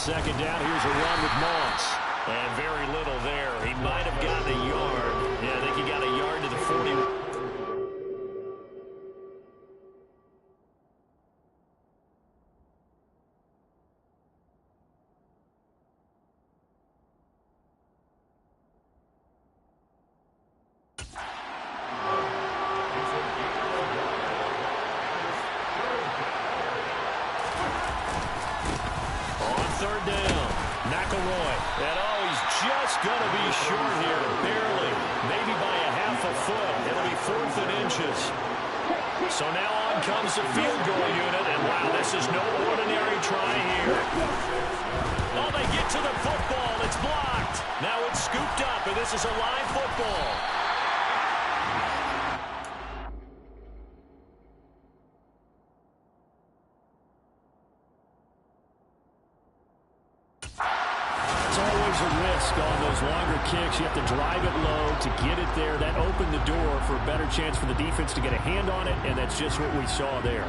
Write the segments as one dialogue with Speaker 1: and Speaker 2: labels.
Speaker 1: second down. Here's a run with Moss. And very little there. He might have gotten a yard. Yeah, I think he got a yard to the 40.
Speaker 2: Just going to be short here, barely, maybe by a half a foot. It'll be 4th and inches. So now on comes the field goal unit, and wow, this is no ordinary try here. Oh, they get to the football. It's blocked. Now it's scooped up, and this is a live football.
Speaker 1: On those longer kicks, you have to drive it low to get it there. That opened the door for a better chance for the defense to get a hand on it, and that's just what we saw there.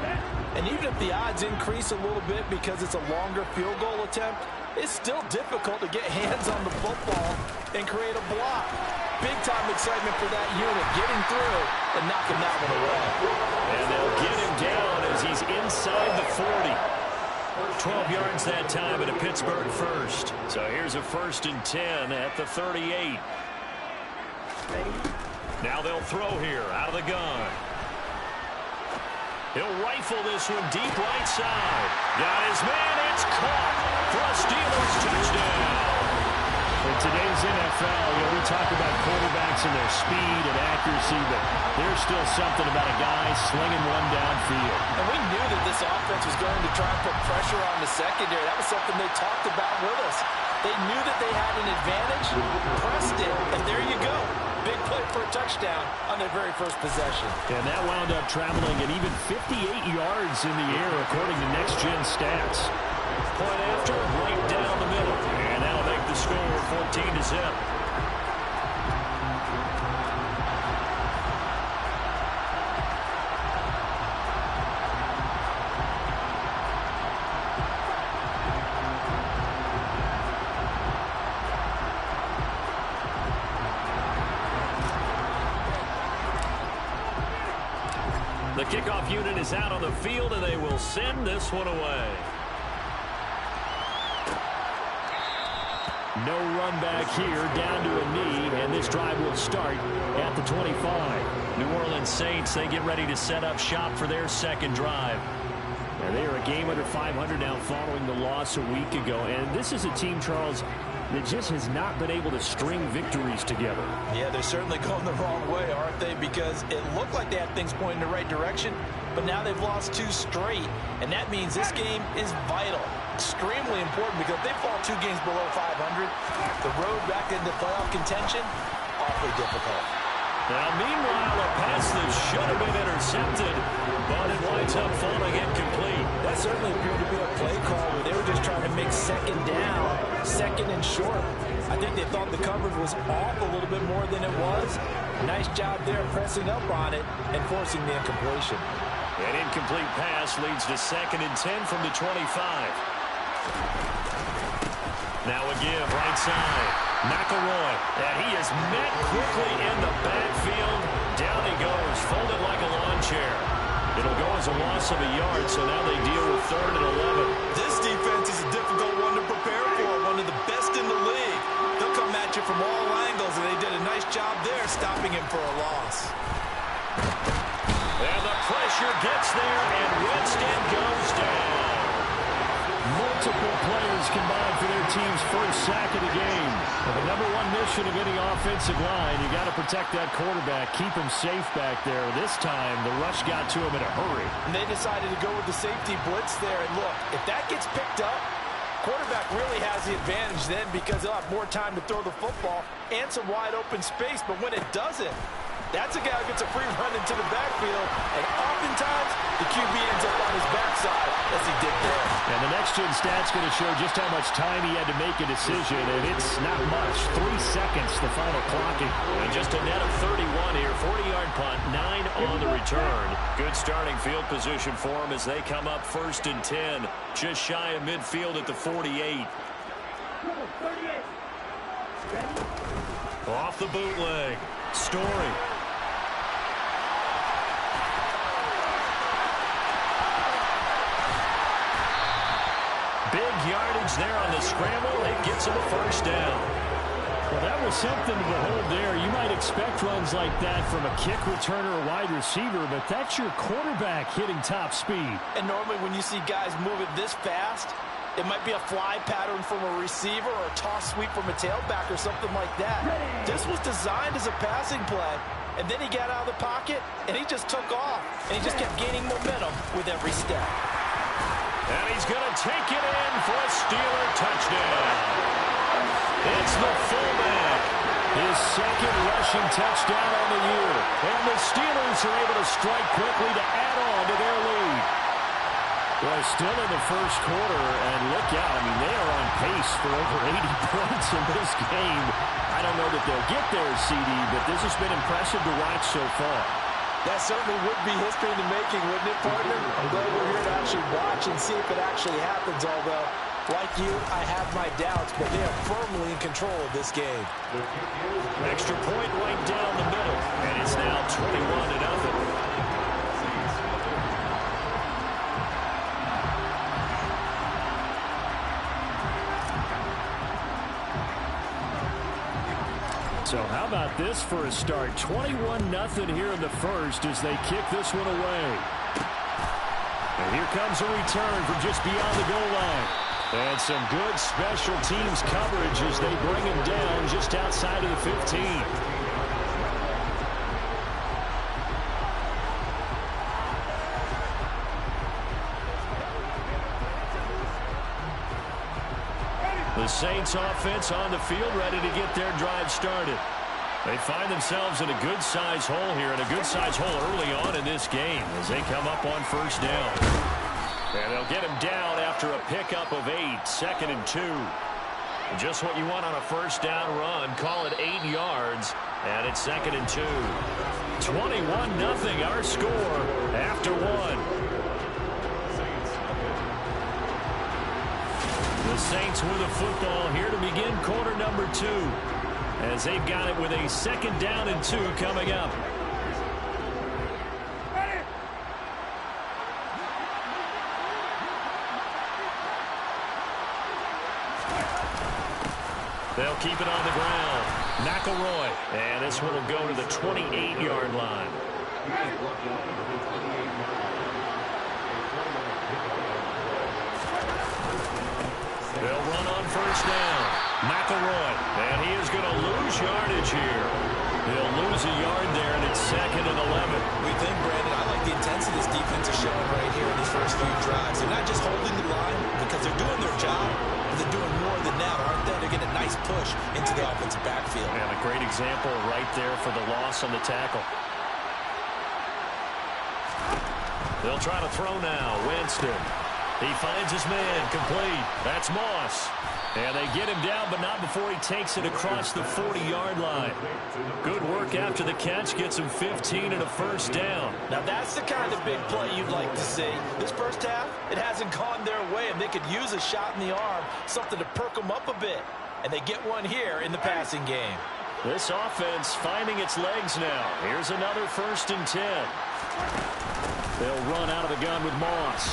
Speaker 3: And even if the odds increase a little bit because it's a longer field goal attempt, it's still difficult to get hands on the football and create a block. Big-time excitement for that unit, getting through and knocking that one away.
Speaker 2: And they'll get him down as he's inside the 40. 12 yards that time at a Pittsburgh first. So here's a 1st and 10 at the 38. Now they'll throw here out of the gun. He'll rifle this one deep right side. Got his man. It's caught for a Steelers touchdown.
Speaker 1: In today's NFL, we talk about quarterbacks and their speed and accuracy, but there's still something about a guy slinging one downfield.
Speaker 3: And we knew that this offense was going to try and put pressure on the secondary. That was something they talked about with us. They knew that they had an advantage, pressed it, and there you go. Big play for a touchdown on their very first possession.
Speaker 1: And that wound up traveling at even 58 yards in the air, according to Next Gen Stats.
Speaker 2: Point after, right down the middle. And that'll make the score 14-0. The kickoff unit is out on the field, and they will send this one away.
Speaker 1: No run back here, down to a knee, and this drive will start at the 25.
Speaker 2: New Orleans Saints, they get ready to set up shop for their second drive.
Speaker 1: And they are a game under 500 now following the loss a week ago. And this is a team, Charles, that just has not been able to string victories together.
Speaker 3: Yeah, they're certainly going the wrong way, aren't they? Because it looked like they had things pointing in the right direction, but now they've lost 2 straight, and that means this game is vital. Extremely important, because if they fall 2 games below 500, the road back into playoff contention, awfully difficult.
Speaker 2: Now, meanwhile, a pass that should have been intercepted, but it winds up falling incomplete.
Speaker 3: That certainly appeared to be a play call where they were just trying to make second down, second and short. I think they thought the coverage was off a little bit more than it was. Nice job there pressing up on it and forcing the incompletion.
Speaker 2: An incomplete pass leads to 2nd and 10 from the 25. Now a give, right side. McElroy, and he is met quickly in the backfield. Down he goes, folded like a lawn chair. It'll go as a loss of a yard, so now they deal with 3rd and 11.
Speaker 3: This defense is a difficult one to prepare for, one of the best in the league. They'll come at you from all angles, and they did a nice job there stopping him for a loss.
Speaker 2: And the pressure gets there, and Winston goes down.
Speaker 1: Multiple players combined for their team's first sack of the game. And the number one mission of any offensive line, you got to protect that quarterback, keep him safe back there. This time, the rush got to him in a hurry.
Speaker 3: And they decided to go with the safety blitz there. And look, if that gets picked up, quarterback really has the advantage then, because he'll have more time to throw the football and some wide open space. But when it doesn't, That's a guy who gets a free run into the backfield, and oftentimes the QB ends up on his backside, as he did there.
Speaker 1: And the next-gen stat's going to show just how much time he had to make a decision, and it's not much. 3 seconds, the final clocking.
Speaker 2: And just a net of 31 here, 40-yard punt, 9 on the return. Good starting field position for them as they come up 1st and 10, just shy of midfield at the 48. Off the bootleg, Story. Big yardage there on the scramble. It gets him a 1st down.
Speaker 1: Well, that was something to behold there. You might expect runs like that from a kick returner or wide receiver, but that's your quarterback hitting top speed.
Speaker 3: And normally when you see guys move it this fast, it might be a fly pattern from a receiver or a toss sweep from a tailback or something like that. This was designed as a passing play, and then he got out of the pocket, and he just took off, and he just kept gaining momentum with every step.
Speaker 2: And he's going to take it in for a Steeler touchdown. It's the fullback.
Speaker 1: His 2nd rushing touchdown on the year.
Speaker 2: And the Steelers are able to strike quickly to add on to their lead.
Speaker 1: Well, still in the 1st quarter, and look out. I mean, they are on pace for over 80 points in this game. I don't know that they'll get there, CD, but this has been impressive to watch so far.
Speaker 3: That certainly would be history in the making, wouldn't it, partner? I'm glad we're here to actually watch and see if it actually happens, although, like you, I have my doubts, but they are firmly in control of this game.
Speaker 2: Extra point right down the middle, and it's now 21-0.
Speaker 1: So how about this for a start? 21-0 here in the 1st as they kick this one away. And here comes a return from just beyond the goal line. And some good special teams coverage as they bring him down just outside of the 15.
Speaker 2: The Saints offense on the field ready to get their drive started. They find themselves in a good-sized hole here, and a good-sized hole early on in this game as they come up on 1st down. And they'll get him down after a pickup of 8, 2nd and 2. Just what you want on a 1st down run. Call it 8 yards, and it's 2nd and 2. 21-0 our score after 1. The Saints with the football here to begin quarter number 2 as they've got it with a 2nd down and 2 coming up. They'll keep it on the ground. McElroy, and this one will go to the 28-yard line. They'll run on 1st down. McElroy, and he is going to lose yardage here. He'll lose a yard there, and it's 2nd and 11.
Speaker 3: We think, Brandon, I like the intensity this defense is showing right here in these first few drives. They're not just holding the line because they're doing their job, but they're doing more than that, aren't they? They're getting a nice push into the offensive backfield.
Speaker 2: And a great example right there for the loss on the tackle. They'll try to throw now. Winston. He finds his man, complete. That's Moss. And they get him down, but not before he takes it across the 40-yard line. Good work after the catch. Gets him 15 and a 1st down.
Speaker 3: Now that's the kind of big play you'd like to see. This 1st half, it hasn't gone their way, and they could use a shot in the arm, something to perk them up a bit. And they get one here in the passing game.
Speaker 2: This offense finding its legs now. Here's another 1st and 10.
Speaker 1: They'll run out of the gun with Moss.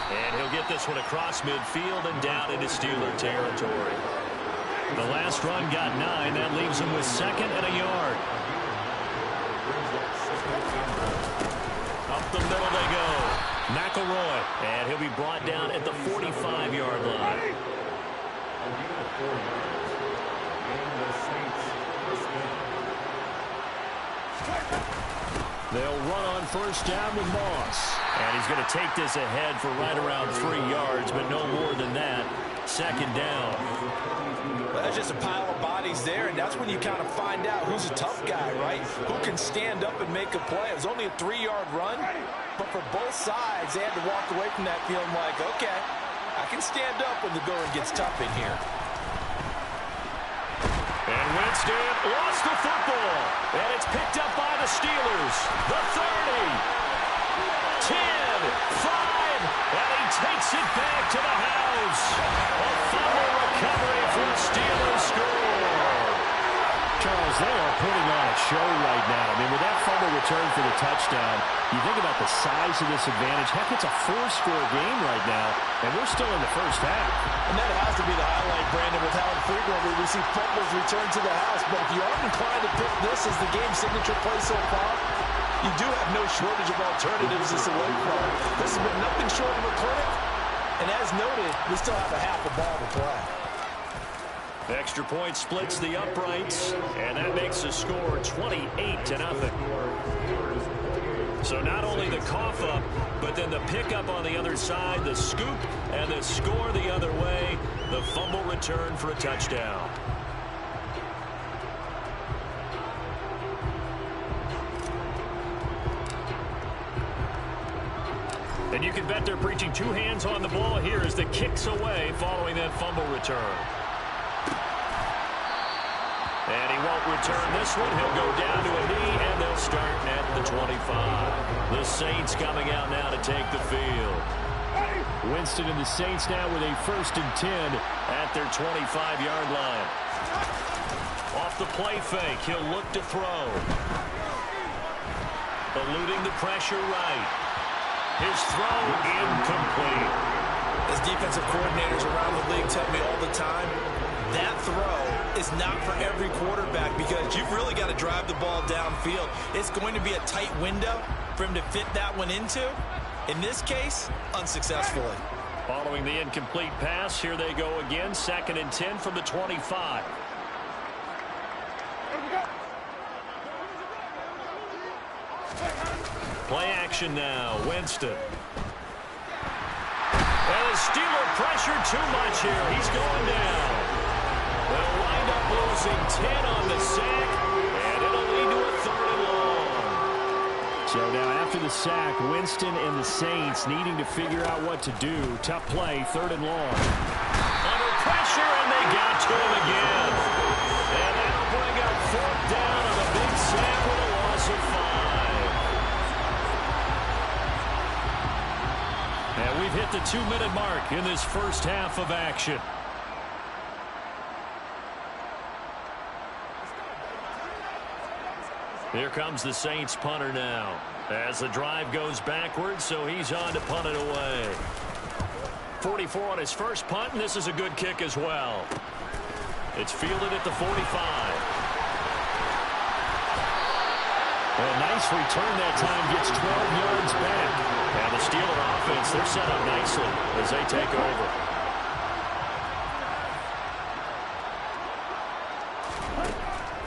Speaker 2: And he'll get this one across midfield and down into Steeler territory. The last run got 9. That leaves him with 2nd and a yard. Up the middle they go. McElroy. And he'll be brought down at the 45-yard line.
Speaker 1: They'll run on 1st down with Moss.
Speaker 2: And he's going to take this ahead for right around 3 yards, but no more than that. second down.
Speaker 3: Well, that's just a pile of bodies there, and that's when you kind of find out who's a tough guy, right? Who can stand up and make a play. It was only a 3-yard run, but for both sides, they had to walk away from that feeling like, okay, I can stand up when the going gets tough in here.
Speaker 2: And Winston lost the football, and it's picked up by the Steelers. The 30, 10, 5, and he takes it back to the house. A fumble recovery for the Steelers score.
Speaker 1: Charles, they are putting on a show right now. I mean, with that fumble return for the touchdown, you think about the size of this advantage. Heck, it's a 4-score game right now, and we're still in the first half.
Speaker 3: And that has to be the highlight, Brandon, with how frequently we see fumbles return to the house. But if you aren't inclined to pick this as the game's signature play so far, you do have no shortage of alternatives to select from. This has been nothing short of a clinic. And as noted, we still have a half a ball to play.
Speaker 2: Extra point splits the uprights, and that makes the score 28-0. So not only the cough up, but then the pickup on the other side, the scoop, and the score the other way, the fumble return for a touchdown. And you can bet they're preaching two hands on the ball here as the kick's away following that fumble return. And he won't return this one. He'll go down to a knee, and they'll start at the 25. The Saints coming out now to take the field.
Speaker 1: Winston and the Saints now with a 1st and 10 at their 25-yard line.
Speaker 2: Off the play fake, he'll look to throw. Eluding the pressure right. His throw incomplete.
Speaker 3: As defensive coordinators around the league tell me all the time, that throw is not for every quarterback because you've really got to drive the ball downfield. It's going to be a tight window for him to fit that one into. In this case, unsuccessfully.
Speaker 2: Following the incomplete pass, here they go again. 2nd and 10 from the 25. Play action now. Winston. And the Steeler pressure too much here. He's going down. They'll wind up losing 10 on the sack, and it'll lead to a 3rd and long.
Speaker 1: So now after the sack, Winston and the Saints needing to figure out what to do. Tough play, 3rd and long.
Speaker 2: Under pressure, and they got to him again. And that'll bring up 4th down on a big sack with a loss of 5. And we've hit the 2-minute mark in this first half of action. Here comes the Saints punter now. As the drive goes backwards, so he's on to punt it away. 44 on his first punt, and this is a good kick as well. It's fielded at the 45.
Speaker 1: A nice return that time, gets 12 yards back.
Speaker 2: And the Steeler offense, they're set up nicely as they take over.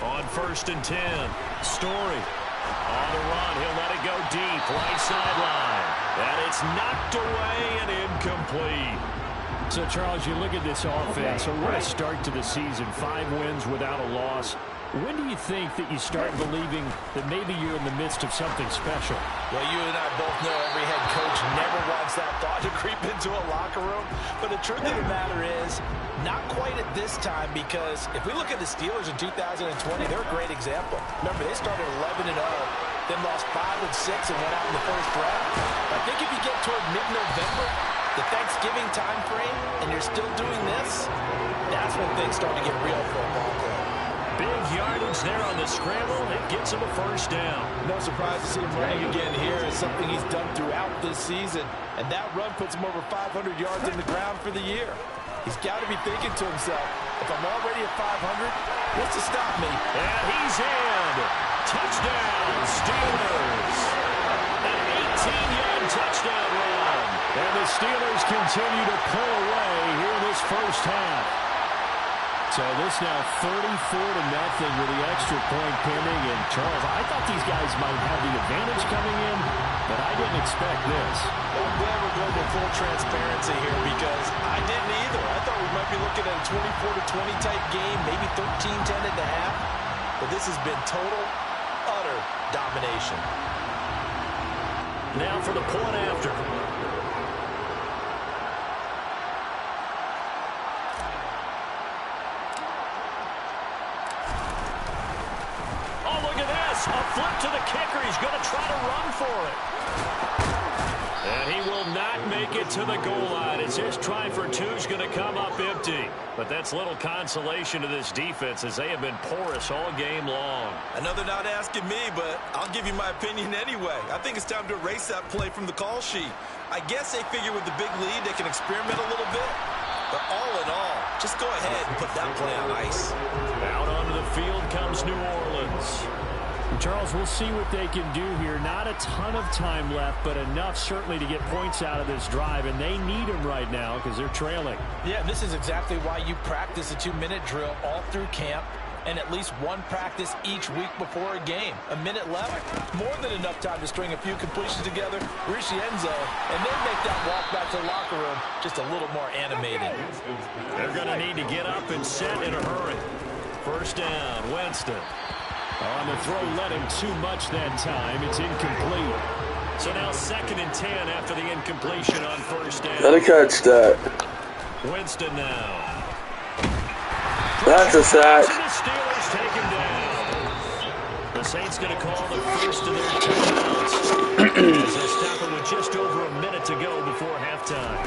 Speaker 2: On 1st and 10, Story. On the run, he'll let it go deep, right sideline. And it's knocked away and incomplete.
Speaker 1: So, Charles, you look at this offense, so what a start to the season. 5 wins without a loss. When do you think that you start believing that maybe you're in the midst of something special?
Speaker 3: Well, you and I both know every head coach never wants that thought to creep into a locker room. But the truth of the matter is, not quite at this time, because if we look at the Steelers in 2020, they're a great example. Remember, they started 11-0, then lost 5 and 6 and went out in the first round. I think if you get toward mid-November, the Thanksgiving time frame, and you're still doing this, that's when things start to get real for a ball club.
Speaker 2: Big yardage there on the scramble. It gets him a 1st down.
Speaker 3: No surprise to see him running again here. It's something he's done throughout this season. And that run puts him over 500 yards in the ground for the year. He's got to be thinking to himself, if I'm already at 500, what's to stop me?
Speaker 2: And he's in. Touchdown, Steelers. An 18-yard touchdown run.
Speaker 1: And the Steelers continue to pull away here in this first half. So this now 34-0 with the extra point pending. And Charles, I thought these guys might have the advantage coming in, but I didn't expect this.
Speaker 3: Well, I'm glad we're going to full transparency here because I didn't either. I thought we might be looking at a 24-20 type game, maybe 13-10 at the half. But this has been total, utter domination.
Speaker 2: Now for the point after. A flip to the kicker. He's going to try to run for it. And he will not make it to the goal line as his try for two is going to come up empty. But that's little consolation to this defense as they have been porous all game long.
Speaker 3: I know they're not asking me, but I'll give you my opinion anyway. I think it's time to erase that play from the call sheet. I guess they figure with the big lead they can experiment a little bit. But all in all, just go ahead and put that play on ice.
Speaker 2: Out onto the field comes New Orleans.
Speaker 1: Charles, we'll see what they can do here. Not a ton of time left, but enough certainly to get points out of this drive, and they need them right now because they're trailing.
Speaker 3: Yeah, this is exactly why you practice a 2-minute drill all through camp and at least one practice each week before a game. A minute left, more than enough time to string a few completions together, reach the end zone, and then make that walk back to the locker room just a little more animated.
Speaker 2: They're going to need to get up and set in a hurry. First down, Winston.
Speaker 1: On the throw, led him too much that time. It's incomplete.
Speaker 2: So now 2nd and 10 after the incompletion on first down.
Speaker 4: Gotta catch that.
Speaker 2: Winston now.
Speaker 4: That's a sack.
Speaker 2: The Steelers take him down. The Saints going to call the first of their timeouts as they stop it with just over a minute to go before halftime.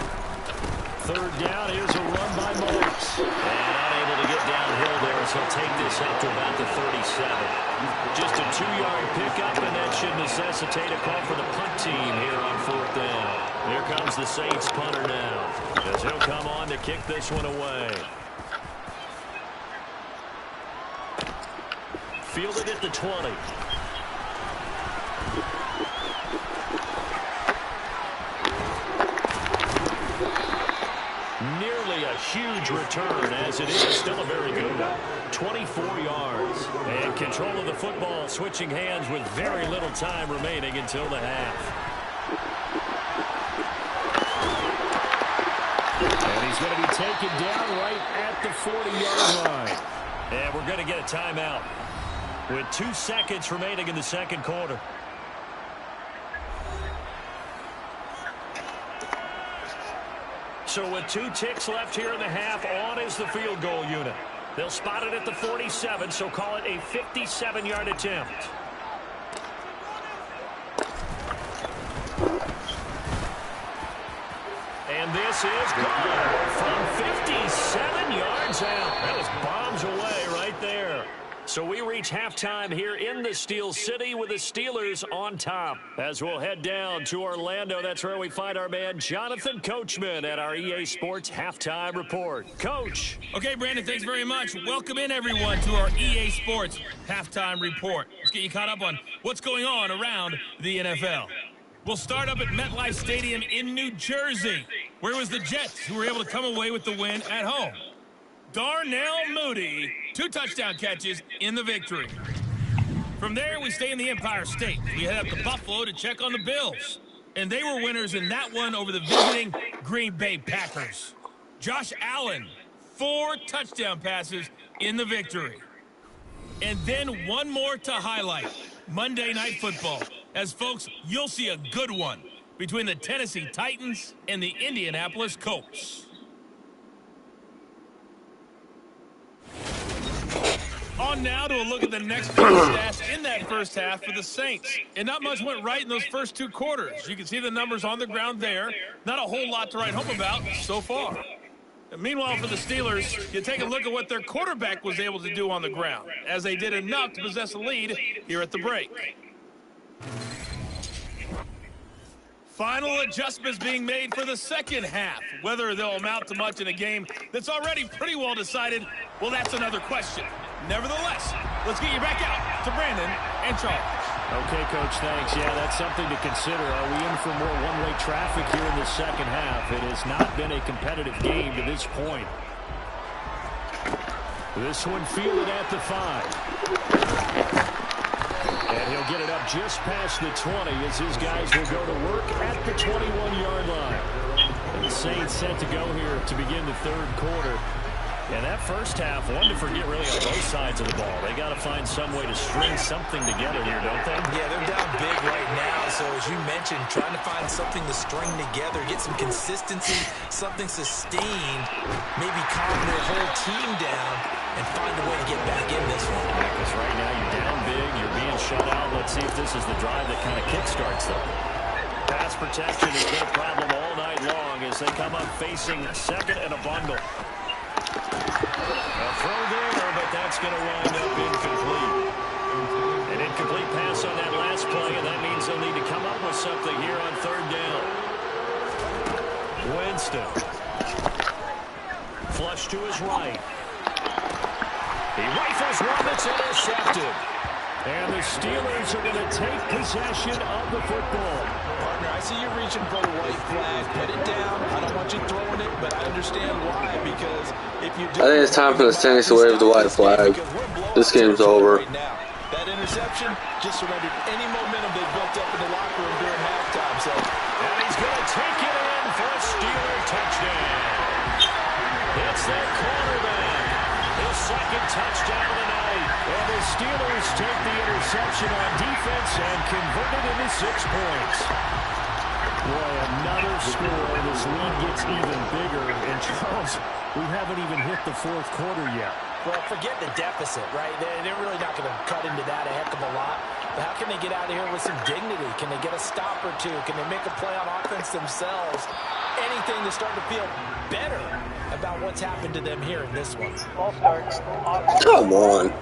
Speaker 1: 3rd down. Here's a run by Marks.
Speaker 2: And unable to get downhill there as he'll take this up to about the 37. Just a 2-yard pickup, and that should necessitate a call for the punt team here on 4th down. Here comes the Saints punter now as he'll come on to kick this one away. Fielded at the 20. Nearly a huge return, as it is still a very good one. 24 yards. And control of the football switching hands with very little time remaining until the half.
Speaker 1: And he's going to be taken down right at the 40-yard line.
Speaker 2: And we're going to get a timeout with 2 seconds remaining in the second quarter. So with 2 ticks left here in the half, on is the field goal unit. They'll spot it at the 47, so call it a 57-yard attempt. And this is good from 57 yards out. That was bombs away right there. So we reach halftime here in the Steel City with the Steelers on top. As we'll head down to Orlando, that's where we find our man Jonathan Coachman at our EA Sports Halftime Report. Coach.
Speaker 5: Okay, Brandon, thanks very much. Welcome in, everyone, to our EA Sports Halftime Report. Let's get you caught up on what's going on around the NFL. We'll start up at MetLife Stadium in New Jersey, where it was the Jets who were able to come away with the win at home. Darnell Mooney, 2 touchdown catches in the victory. From there, we stay in the Empire State. We head up to Buffalo to check on the Bills. And they were winners in that one over the visiting Green Bay Packers. Josh Allen, 4 touchdown passes in the victory. And then one more to highlight, Monday Night Football. As folks, you'll see a good one between the Tennessee Titans and the Indianapolis Colts. On now to a look at the next few stats in that first half for the Saints. And not much went right in those first 2 quarters. You can see the numbers on the ground there. Not a whole lot to write home about so far. And meanwhile, for the Steelers, you take a look at what their quarterback was able to do on the ground, as they did enough to possess a lead here at the break. Final adjustments being made for the second half. Whether they'll amount to much in a game that's already pretty well decided, well, that's another question. Nevertheless, let's get you back out to Brandon and Charles.
Speaker 1: Okay, Coach, thanks. Yeah, that's something to consider. Are we in for more one-way traffic here in the second half? It has not been a competitive game to this point. This one fielded at the 5. And he'll get it up just past the 20 as his guys will go to work at the 21-yard line. And the Saints set to go here to begin the third quarter. And that first half, one to forget really on both sides of the ball. They got to find some way to string something together here, don't they?
Speaker 3: Yeah, they're down big right now. So as you mentioned, trying to find something to string together, get some consistency, something sustained, maybe calm their whole team down and find a way to get back in this one.
Speaker 1: Because right now you're down big, you're being shut out. Let's see if this is the drive that kind of kickstarts them. Pass protection has been a problem all night long as they come up facing second and a bundle. A throw there, but that's going to wind up incomplete. An incomplete pass on that last play, and that means they'll need to come up with something here on third down. Winston. Flush to his right. He rifles one that's intercepted. And the Steelers are going to take possession of the football.
Speaker 3: Partner, I see you reaching for the white flag. Put it down. I don't want you throwing it, but I understand why. Because if you do,
Speaker 4: I think it's time for the Saints to wave the white flag. This game's over.
Speaker 3: Right now. That interception just surrendered any momentum they built up in the locker room during halftime. So,
Speaker 1: and he's going to take it in for a Steeler touchdown. It's their quarterback. His second touchdown of the night. And the Steelers take the interception on defense and convert it into 6 points. Boy, another score. This lead gets even bigger. And Charles, we haven't even hit the fourth quarter yet.
Speaker 3: well, forget the deficit, right? They're really not going to cut into that a heck of a lot. But how can they get out of here with some dignity? Can they get a stop or two? Can they make a play on offense themselves? Anything to start to feel better about what's happened to them here in this one.
Speaker 4: Come on.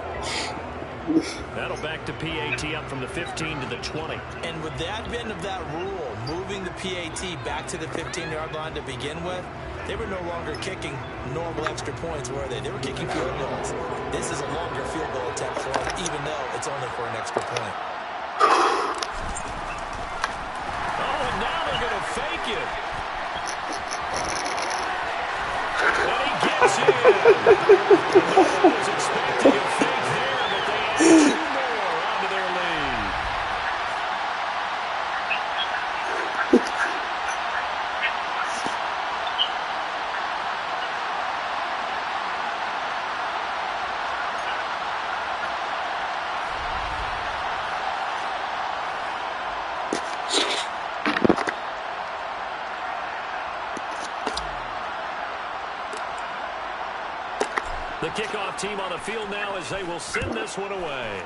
Speaker 1: That'll back to PAT up from the 15 to the 20.
Speaker 3: And with the advent of that rule, moving the PAT back to the 15-yard line to begin with, they were no longer kicking normal extra points, were they? They were kicking field goals. This is a longer field goal attempt for them, even though it's only for an extra point.
Speaker 1: Oh, and now they're going to fake it. And he gets in. I was expecting a fake there, but they add 2 more onto their lead. The kickoff team on the field now as they will send this one away.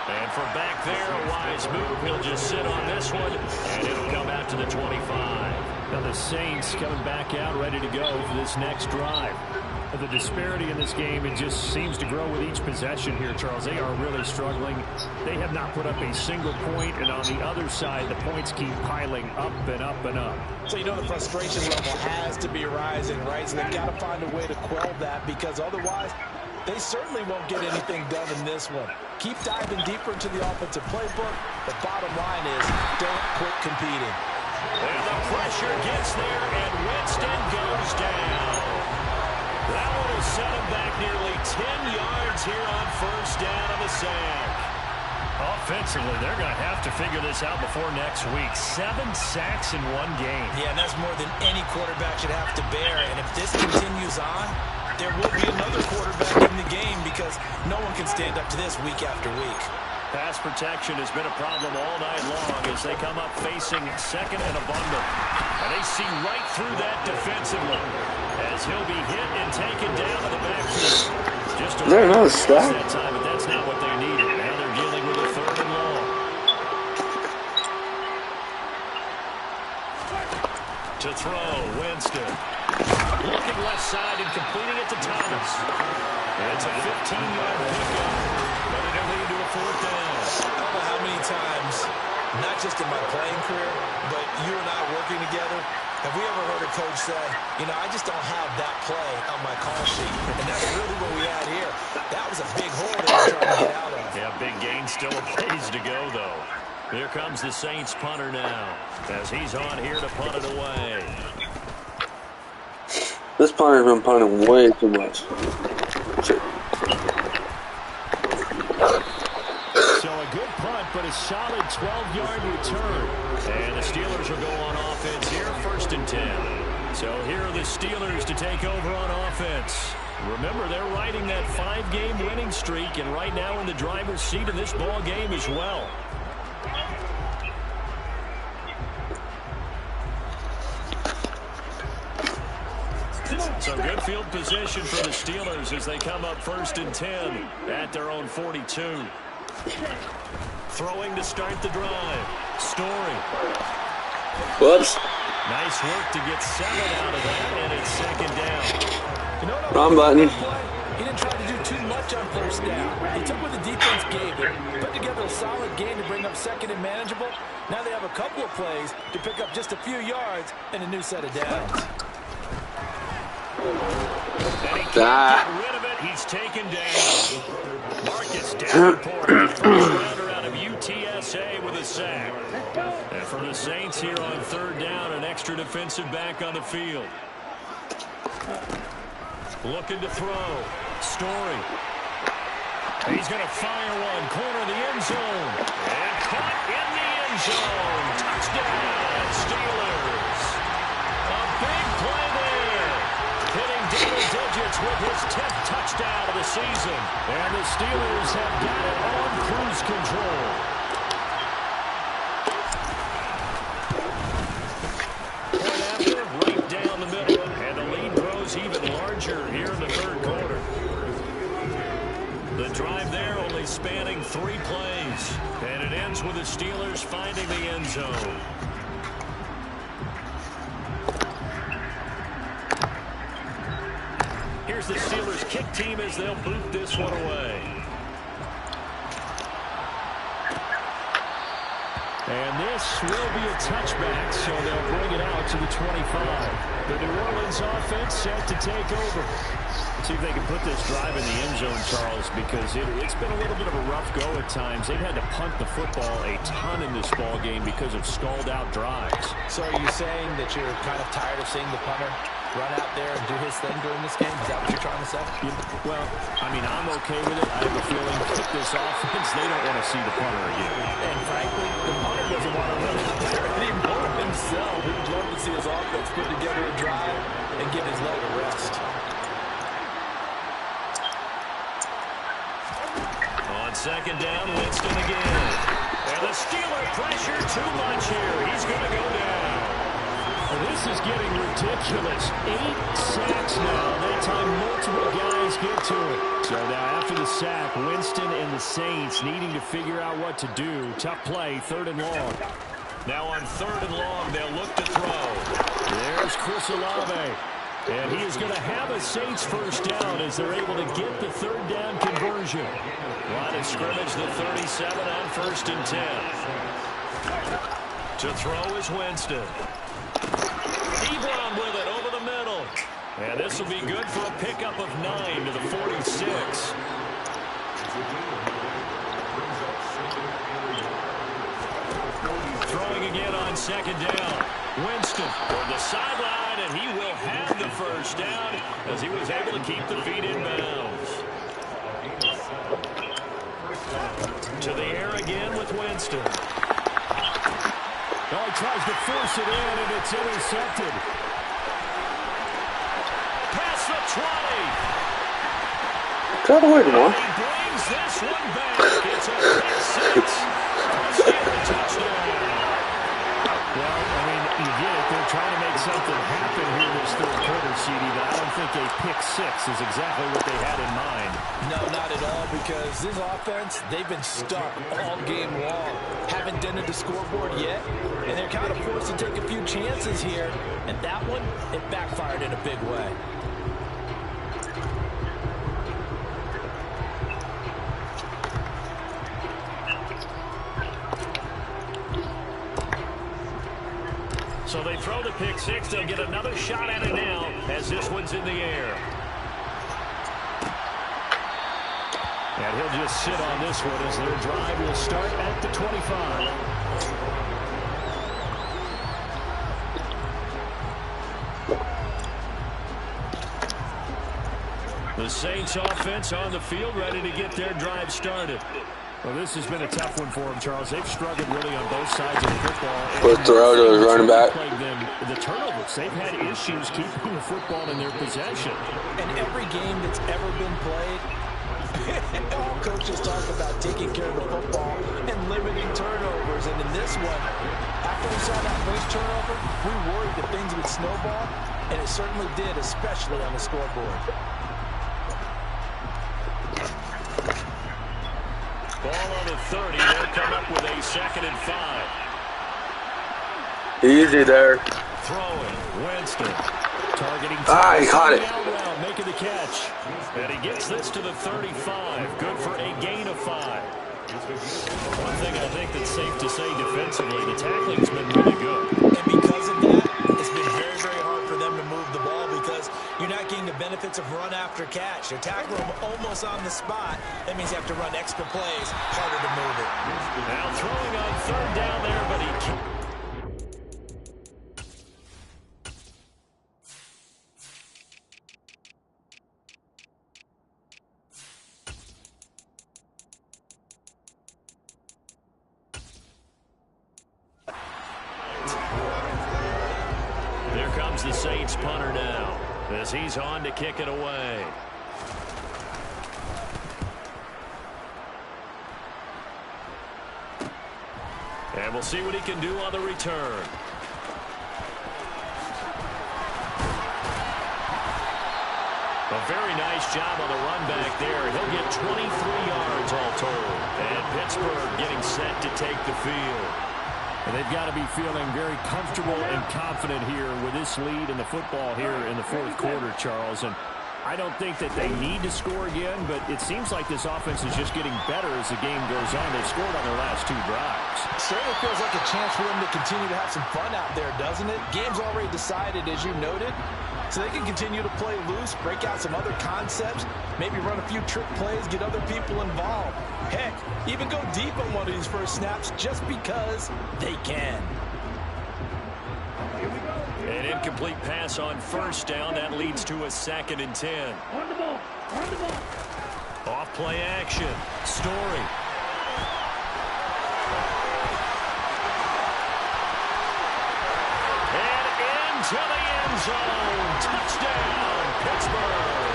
Speaker 1: And from back there, a wise move. He'll just sit on this one, and it'll come out to the 25. Now the Saints coming back out, ready to go for this next drive. The disparity in this game, it just seems to grow with each possession here, Charles. They are really struggling. They have not put up a single point, and on the other side, the points keep piling up and up and up.
Speaker 3: So you know the frustration level has to be rising, right? So they've got to find a way to quell that, because otherwise they certainly won't get anything done in this one. Keep diving deeper into the offensive playbook. The bottom line is don't quit competing.
Speaker 1: And the pressure gets there, and Winston goes down. That one will set him back nearly 10 yards here on first down on the sack. Offensively, they're going to have to figure this out before next week. 7 sacks in one game.
Speaker 3: Yeah, and that's more than any quarterback should have to bear. And if this continues on, there will be another quarterback in the game, because no one can stand up to this week after week.
Speaker 1: Pass protection has been a problem all night long as they come up facing second and a bundle. And they see right through that defensively as he'll be hit and taken down to the backfield. Just a
Speaker 4: There another stop
Speaker 1: that time, but that's not what they needed. Now they're dealing with a third and long. To throw, Winston. Looking left side and completing it to Thomas. And it's a 15-yard pickup, but it'll lead to a fourth down.
Speaker 3: I don't know how many times, not just in my playing career, but you and I working together, have we ever heard a coach say, you know, I just don't have that play on my call sheet. And that's really what we had here. That was a big hole that we're trying to get out of.
Speaker 1: Yeah, big gain, still a ways to go, though. Here comes the Saints punter now as he's on here to punt it away.
Speaker 4: This punter's been punting way too much.
Speaker 1: So a good punt, but a solid 12-yard return. And the Steelers will go on offense here, 1st and 10. So here are the Steelers to take over on offense. Remember, they're riding that 5-game winning streak, and right now in the driver's seat of this ball game as well. So good field position for the Steelers as they come up 1st and 10 at their own 42. Throwing to start the drive. Story.
Speaker 4: Whoops.
Speaker 1: Nice work to get 7 out of that, and it's 2nd down.
Speaker 3: You know what?
Speaker 4: Wrong button.
Speaker 3: He didn't try to do too much on 1st down. He took what the defense gave him, put together a solid game to bring up 2nd and manageable. Now they have a couple of plays to pick up just a few yards and a new set of downs.
Speaker 1: And he can't get rid of it. He's taken down. Marcus Davenport, the first rounder out of UTSA with a sack. And for the Saints here on 3rd down, an extra defensive back on the field. Looking to throw. Story. He's going to fire one. Corner of the end zone. And caught in the end zone. Touchdown, Steelers. A big play there. Hitting double digits with his 10th touchdown of the season. And the Steelers have got it on cruise control. Point after, right down the middle. And the lead grows even larger here in the 3rd quarter. The drive there only spanning 3 plays. And it ends with the Steelers finding the end zone. Here's the Steelers kick team as they'll boot this one away. And this will be a touchback, so they'll bring it out to the 25. The New Orleans offense set to take over. See if they can put this drive in the end zone, Charles, because it's been a little bit of a rough go at times. They've had to punt the football a ton in this ball game because of stalled-out drives.
Speaker 3: So are you saying that you're kind of tired of seeing the punter run out there and do his thing during this game? Is that what you're trying to say?
Speaker 1: Well, I mean, I'm okay with it. I have a feeling with this offense, they don't want to see the punter again.
Speaker 3: And frankly, the punter doesn't want to run out there anymore himself. He would love to see his offense put together a drive and give his leg a rest.
Speaker 1: On 2nd down, Winston again. And the Steeler pressure too much here. He's going to go down. Well, this is getting ridiculous. 8 sacks now. That time multiple guys get to it. So now after the sack, Winston and the Saints needing to figure out what to do. Tough play, 3rd and long. Now on 3rd and long, they'll look to throw. There's Chris Olave. And he is going to have a Saints 1st down as they're able to get the 3rd down conversion. Line of scrimmage, the 37 on 1st and 10. To throw is Winston. Ebron with it over the middle. And this will be good for a pickup of 9 to the 46. Throwing again on 2nd down. Winston on the sideline, and he will have the 1st down as he was able to keep the feet in bounds. To the air again with Winston. Oh, he tries to force it in, and it's intercepted. Past the 20.
Speaker 4: Try to wait more.
Speaker 1: He brings this one back. It's a pick 6. Steeler touchdown. Well, I mean, you get it. They're trying to make something happen here in this 3rd quarter, CD, but I don't think a pick 6 is exactly what they had in mind.
Speaker 3: No, not at all, because this offense, they've been stuck all game long. Haven't dented the scoreboard yet, and they're kind of forced to take a few chances here. And that one, it backfired in a big way.
Speaker 1: So they throw the pick 6. They'll get another shot at it now as this one's in the air. And he'll just sit on this one as their drive will start at the 25. The Saints offense on the field, ready to get their drive started. Well, this has been a tough one for them, Charles. They've struggled really on both sides of the football.
Speaker 4: Good throw to his running back.
Speaker 1: The turnovers. They've had issues keeping the football in their possession.
Speaker 3: And every game that's ever been played, all coaches talk about taking care of the football and limiting turnovers. And in this one, after we saw that first turnover, we worried that things would snowball, and it certainly did, especially on the scoreboard.
Speaker 2: Ball on the 30. They'll come up with a 2nd and 5.
Speaker 4: Easy there.
Speaker 1: Throwing. Winston. Targeting.
Speaker 4: He caught it.
Speaker 1: Making the catch. And he gets this to the 35. Good for a gain of 5. One thing I think that's safe to say defensively, the tackling's been really good.
Speaker 3: And because of that, it's been very, very hard for them to move the ball because you're not getting the benefits of run after catch. They're tackling them almost on the spot. That means you have to run extra plays, harder to move it.
Speaker 2: Now throwing on 3rd down there, but he can't. There comes the Saints punter now as he's on to kick it away. And we'll see what he can do on the return. A very nice job on the run back there. He'll get 23 yards all told. And Pittsburgh getting set to take the field.
Speaker 1: And they've got to be feeling very comfortable and confident here with this lead in the football here in the 4th quarter, Charles. And I don't think that they need to score again, but it seems like this offense is just getting better as the game goes on. They've scored on their last 2 drives.
Speaker 3: Certainly feels like a chance for them to continue to have some fun out there, doesn't it? Game's already decided, as you noted. So they can continue to play loose, break out some other concepts, maybe run a few trick plays, get other people involved. Heck, even go deep on one of these first snaps just because they can.
Speaker 2: An incomplete pass on 1st down. That leads to a 2nd and 10. Off play action. Story. And into the end zone. Touchdown, Pittsburgh.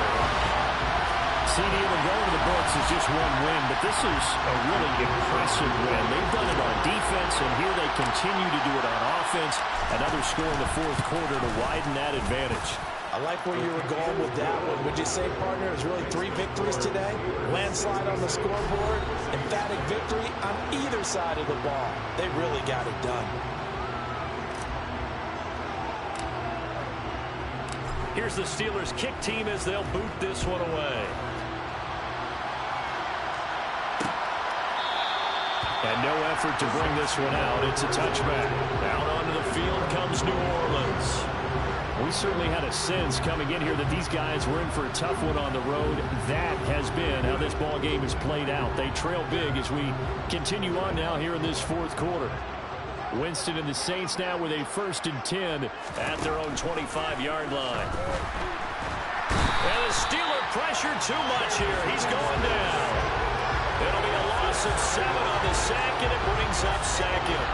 Speaker 1: CD will go to the books as just one win, but this is a really impressive win. They've done it on defense, and here they continue to do it on offense. Another score in the 4th quarter to widen that advantage.
Speaker 3: I like where you were going with that one. Would you say, partner, it was really 3 victories today? Landslide on the scoreboard, emphatic victory on either side of the ball. They really got it done.
Speaker 2: Here's the Steelers kick team as they'll boot this one away.
Speaker 1: And no effort to bring this one out. It's a touchback.
Speaker 2: Out onto the field comes New Orleans.
Speaker 1: We certainly had a sense coming in here that these guys were in for a tough one on the road. That has been how this ball game has played out. They trail big as we continue on now here in this 4th quarter. Winston and the Saints now with a 1st and 10
Speaker 2: at their own 25-yard line. And the Steeler pressure too much here. He's going down. It'll be a loss of 7 on the sack, and it brings up 2nd.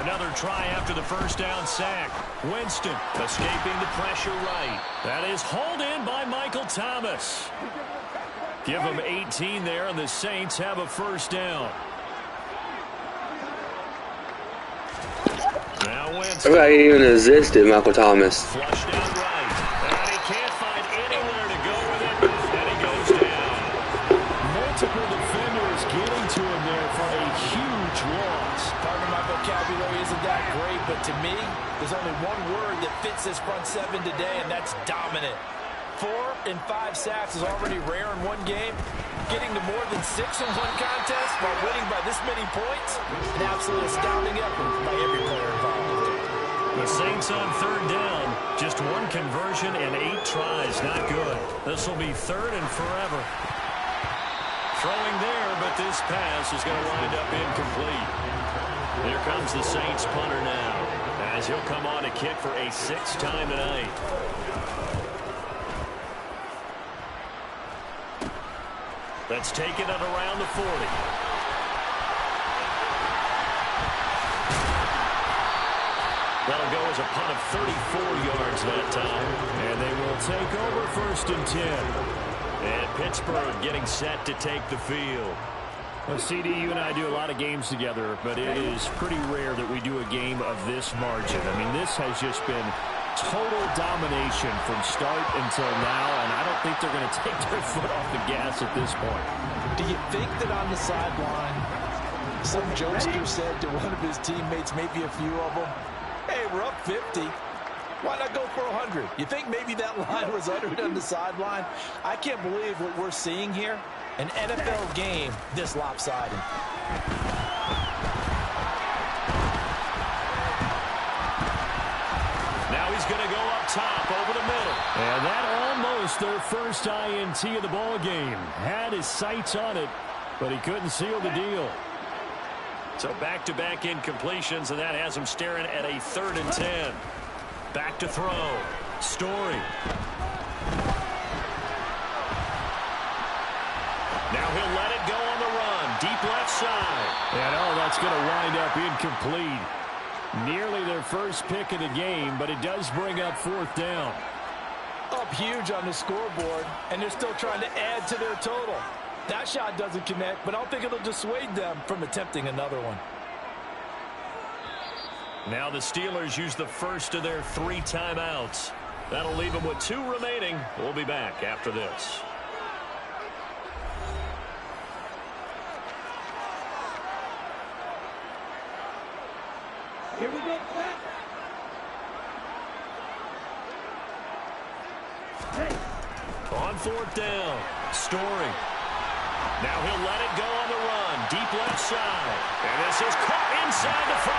Speaker 2: Another try after the 1st down sack. Winston escaping the pressure right. That is hauled in by Michael Thomas. Give them 18 there, and the Saints have a 1st down. Now Winston.
Speaker 4: I even existed, Michael Thomas.
Speaker 2: Flushed out right. And he can't find anywhere to go with it, and he goes down.
Speaker 1: Multiple defenders getting to him there for a huge loss.
Speaker 3: Pardon my vocabulary isn't that great, but to me, there's only one word that fits this front 7 today, and that's dominant. 4 and 5 sacks is already rare in one game. Getting to more than 6 in one contest while winning by this many points, an absolutely astounding effort by every player involved.
Speaker 2: The Saints on 3rd down. Just 1 conversion and 8 tries. Not good. This will be 3rd and forever. Throwing there, but this pass is going to wind up incomplete. Here comes the Saints punter now, as he'll come on to kick for a sixth time tonight. Let's take it at around the 40. That'll go as a punt of 34 yards that time.
Speaker 1: And they will take over 1st and 10.
Speaker 2: And Pittsburgh getting set to take the field.
Speaker 1: Well, CD, you and I do a lot of games together, but it is pretty rare that we do a game of this margin. I mean, this has just been total domination from start until now, and I don't think they're going to take their foot off the gas at this point.
Speaker 3: Do you think that on the sideline, some jokester said to one of his teammates, maybe a few of them, hey, we're up 50. Why not go for 100? You think maybe that line was uttered on the sideline? I can't believe what we're seeing here. An NFL game this lopsided.
Speaker 2: Now he's going to go up top over the middle.
Speaker 1: And that almost their first INT of the ball game. Had his sights on it, but he couldn't seal the deal.
Speaker 2: So back-to-back incompletions, and that has him staring at a 3rd and 10. Back to throw. Story. Now he'll let it go on the run. Deep left side.
Speaker 1: And that's going to wind up incomplete. Nearly their first pick of the game, but it does bring up 4th down.
Speaker 3: Up huge on the scoreboard, and they're still trying to add to their total. That shot doesn't connect, but I don't think it'll dissuade them from attempting another one.
Speaker 2: Now the Steelers use the first of their 3 timeouts. That'll leave them with 2 remaining. We'll be back after this.
Speaker 3: Here we go.
Speaker 2: On 4th down. Story. Now he'll let it go on the run. Deep left side. And this is caught inside the 5.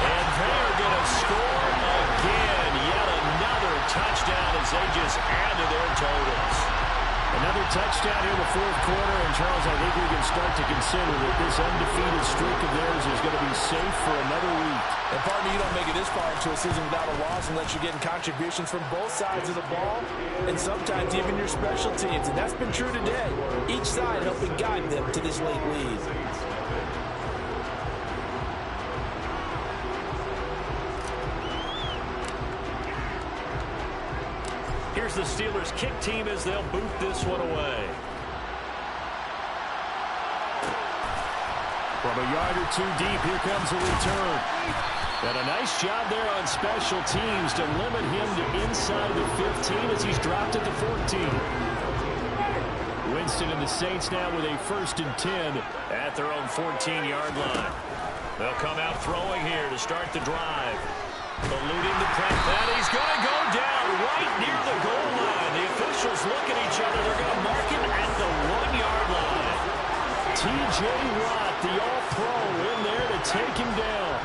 Speaker 2: And they're going to score again. Yet another touchdown as they just add to their totals.
Speaker 1: Another touchdown here in the 4th quarter. And, Charles, I think we can start to consider that this undefeated streak of theirs is going to be safe for another week.
Speaker 3: And, partner, you don't make it this far into a season without a loss unless you're getting contributions from both sides of the ball and sometimes even your special teams. And that's been true today. Each side helping guide them to this late lead.
Speaker 2: Here's the Steelers kick team as they'll boot this one away.
Speaker 1: From a yard or 2 deep, here comes a return. And a nice job there on special teams to limit him to inside the 15 as he's dropped at the 14. Winston and the Saints now with a 1st and 10
Speaker 2: at their own 14-yard line. They'll come out throwing here to start the drive. Eluding the press. And he's going to go down right near the goal line. The officials look at each other. They're going to mark him at the 1-yard line.
Speaker 1: T.J. Watt, the all-pro, in there to take him down.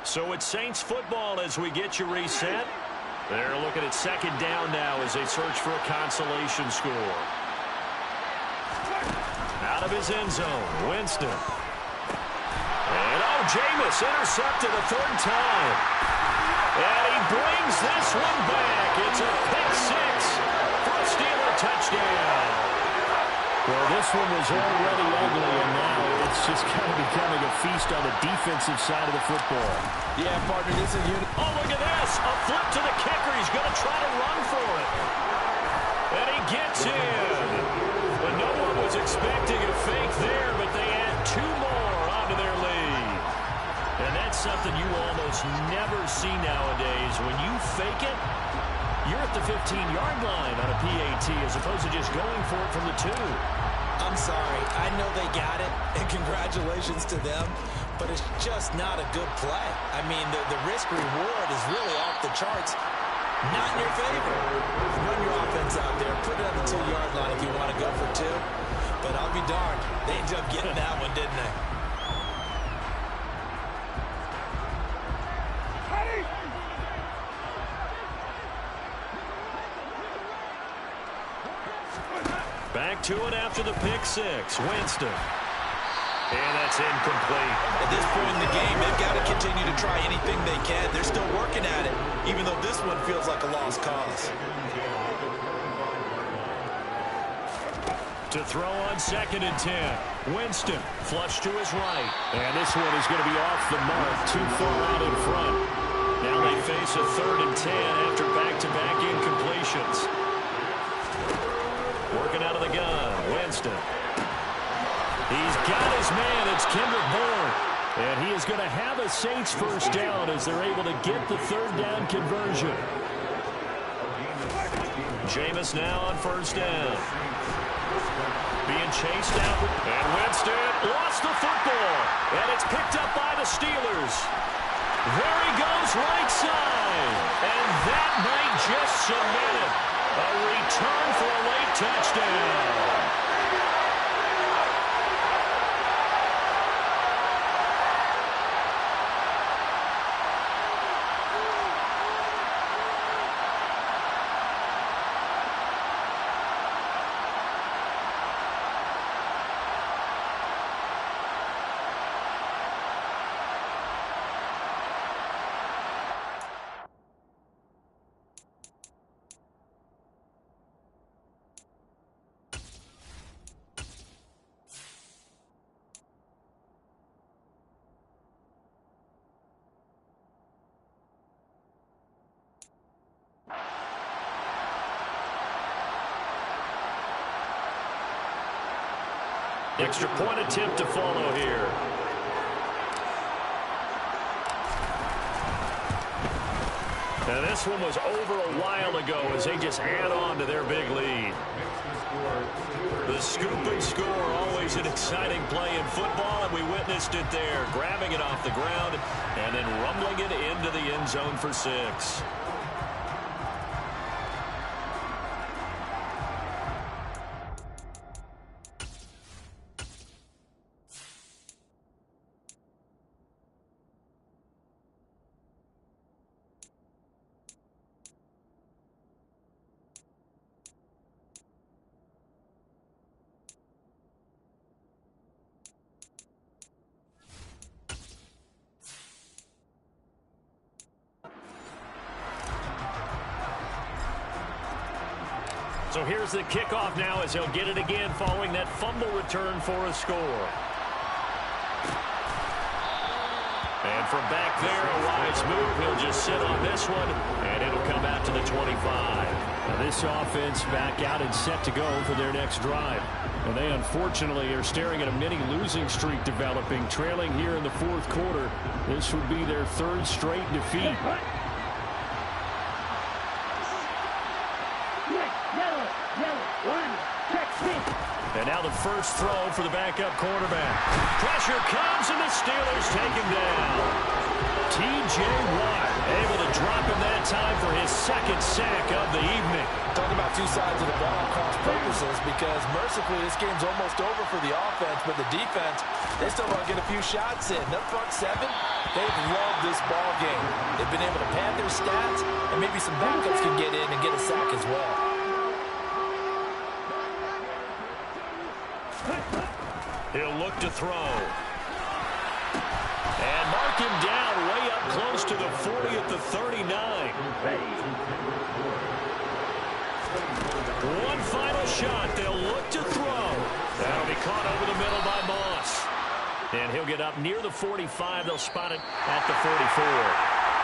Speaker 2: So it's Saints football as we get you reset. They're looking at 2nd down now as they search for a consolation score. Out of his end zone, Winston. And Jameis intercepted a 3rd time. And he brings this one back. It's a pick 6 for a Steeler touchdown.
Speaker 1: Well, this one was already ugly, and now it's just kind of becoming a feast on the defensive side of the football.
Speaker 3: Yeah, partner, this is unit.
Speaker 2: Oh, look at this. A flip to the kicker. He's going to try to run for it. And he gets in. But no one was expecting a fake there, but they add 2 more onto their lead. And that's something you almost never see nowadays. When you fake it, you're at the 15-yard line on a PAT as opposed to just going for it from the 2.
Speaker 3: I'm sorry. I know they got it, and congratulations to them, but it's just not a good play. I mean, the risk-reward is really off the charts. Not in your favor. Run your offense out there. Put it on the 2-yard line if you want to go for 2. But I'll be darned. They ended up getting that one, didn't they?
Speaker 2: Back to it after the pick six. Winston. And that's incomplete.
Speaker 3: At this point in the game, they've got to continue to try anything they can. They're still working at it, even though this one feels like a lost cause.
Speaker 2: To throw on 2nd and 10. Winston flush to his right. And this one is going to be off the mark, too far out in front. Now they face a 3rd and 10 after back-to-back incompletions. Working out of the gun, Winston. He's got his man. It's Kendrick Bourne. And he is going to have a Saints first down as they're able to get the 3rd down conversion. Jameis now on 1st down. Being chased out. And Winston lost the football. And it's picked up by the Steelers. There he goes, right side. And that might just cement it. A return for a late touchdown. Extra point attempt to follow here. And this one was over a while ago as they just add on to their big lead. The scoop and score, always an exciting play in football, and we witnessed it there, grabbing it off the ground and then rumbling it into the end zone for 6. So here's the kickoff now as he'll get it again following that fumble return for a score. And from back there, a wise move. He'll just sit on this one, and it'll come out to the 25.
Speaker 1: Now this offense back out and set to go for their next drive. And they unfortunately are staring at a mini losing streak developing, trailing here in the 4th quarter. This would be their 3rd straight defeat.
Speaker 2: And now the first throw for the backup quarterback. Pressure comes, and the Steelers take him down. T.J. Watt able to drop him that time for his 2nd sack of the evening.
Speaker 3: Talk about two sides of the ball cross purposes, because mercifully this game's almost over for the offense, but the defense, they still want to get a few shots in. That front 7, they've loved this ball game. They've been able to pad their stats, and maybe some backups can get in and get a sack as well.
Speaker 2: He'll look to throw. And mark him down way up close to the 40 at the 39. One final shot. They'll look to throw. That'll be caught over the middle by Moss. And he'll get up near the 45. They'll spot it at the 44.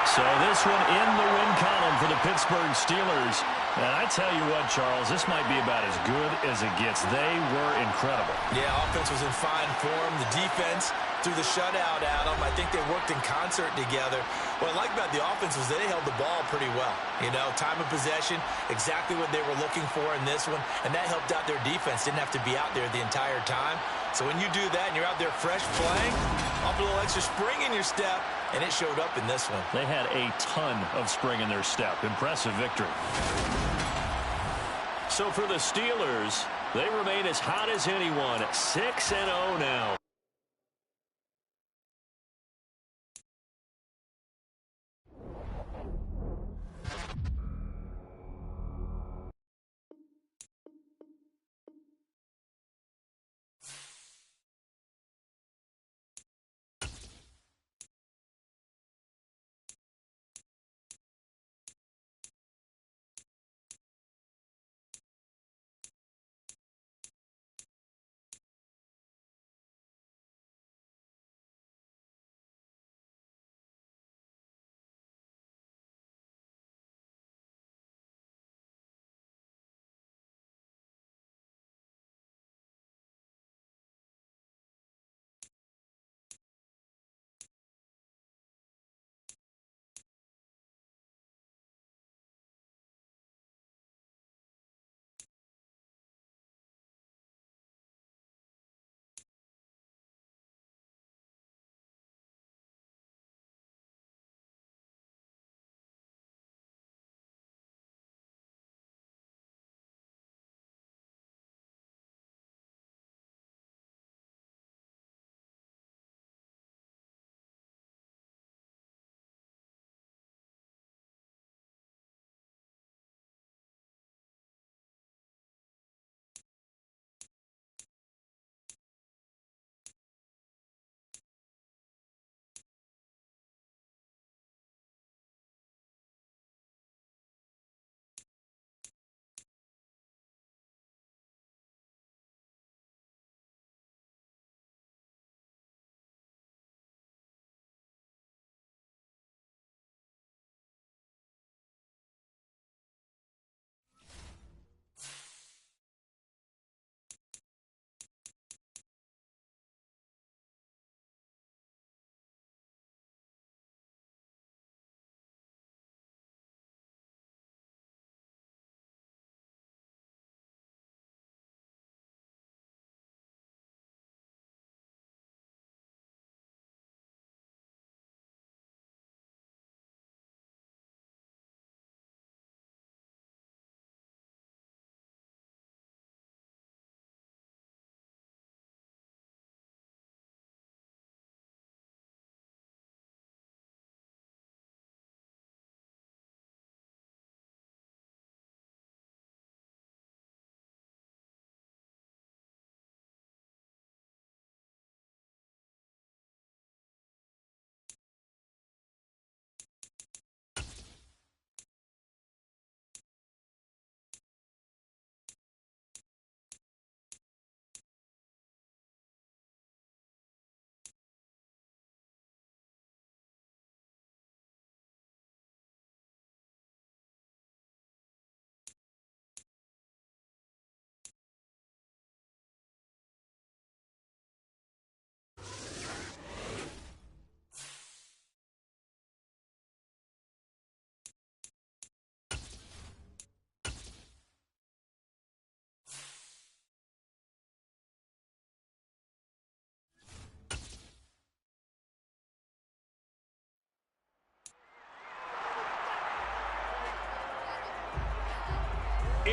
Speaker 2: So this one in the win column for the Pittsburgh Steelers. And I tell you what, Charles, this might be about as good as it gets. They were incredible.
Speaker 3: Yeah, offense was in fine form. The defense threw the shutout at them. I think they worked in concert together. What I like about the offense was they held the ball pretty well. You know, time of possession, exactly what they were looking for in this one. And that helped out their defense. Didn't have to be out there the entire time. So when you do that and you're out there fresh playing, up a little extra spring in your step, and it showed up in this one.
Speaker 2: They had a ton of spring in their step. Impressive victory. So for the Steelers, they remain as hot as anyone, 6-0 now.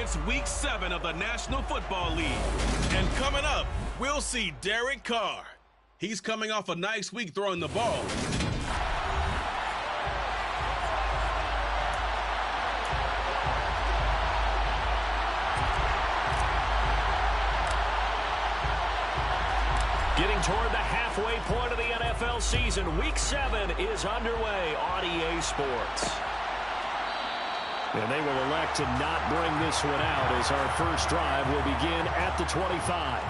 Speaker 6: It's Week 7 of the National Football League. And coming up, we'll see Derek Carr. He's coming off a nice week throwing the ball.
Speaker 1: Getting toward the halfway point of the NFL season, Week 7 is underway on EA Sports. And they will elect to not bring this one out as our first drive will begin at the 25.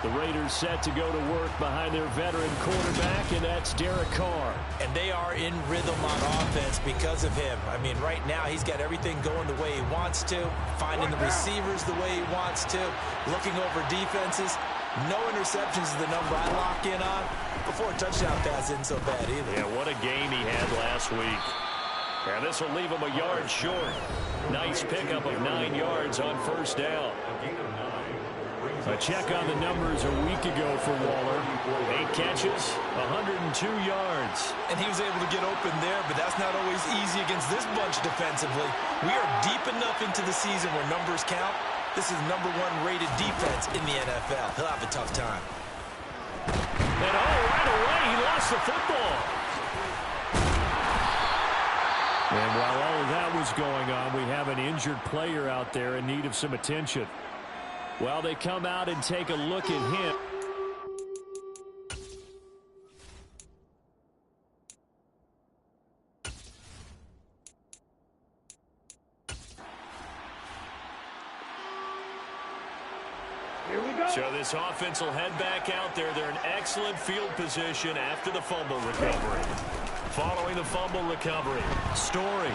Speaker 1: The Raiders set to go to work behind their veteran quarterback, and that's Derek Carr.
Speaker 3: And they are in rhythm on offense because of him. I mean, right now he's got everything going the way he wants to, finding the receivers the way he wants to, looking over defenses. No interceptions is the number I lock in on. Before a touchdown pass isn't so bad either.
Speaker 1: Yeah, what a game he had last week. And this will leave him a yard short. Nice pickup of 9 yards on first down. A check on the numbers a week ago for Waller. 8 catches, 102 yards.
Speaker 3: And he was able to get open there, but that's not always easy against this bunch defensively. We are deep enough into the season where numbers count. This is #1 rated defense in the NFL. He'll have a tough time.
Speaker 1: And right away, he lost the football. And while all of that was going on, we have an injured player out there in need of some attention. Well, they come out and take a look at him. So this offense will head back out there. They're in excellent field position after the fumble recovery. Following the fumble recovery, Story.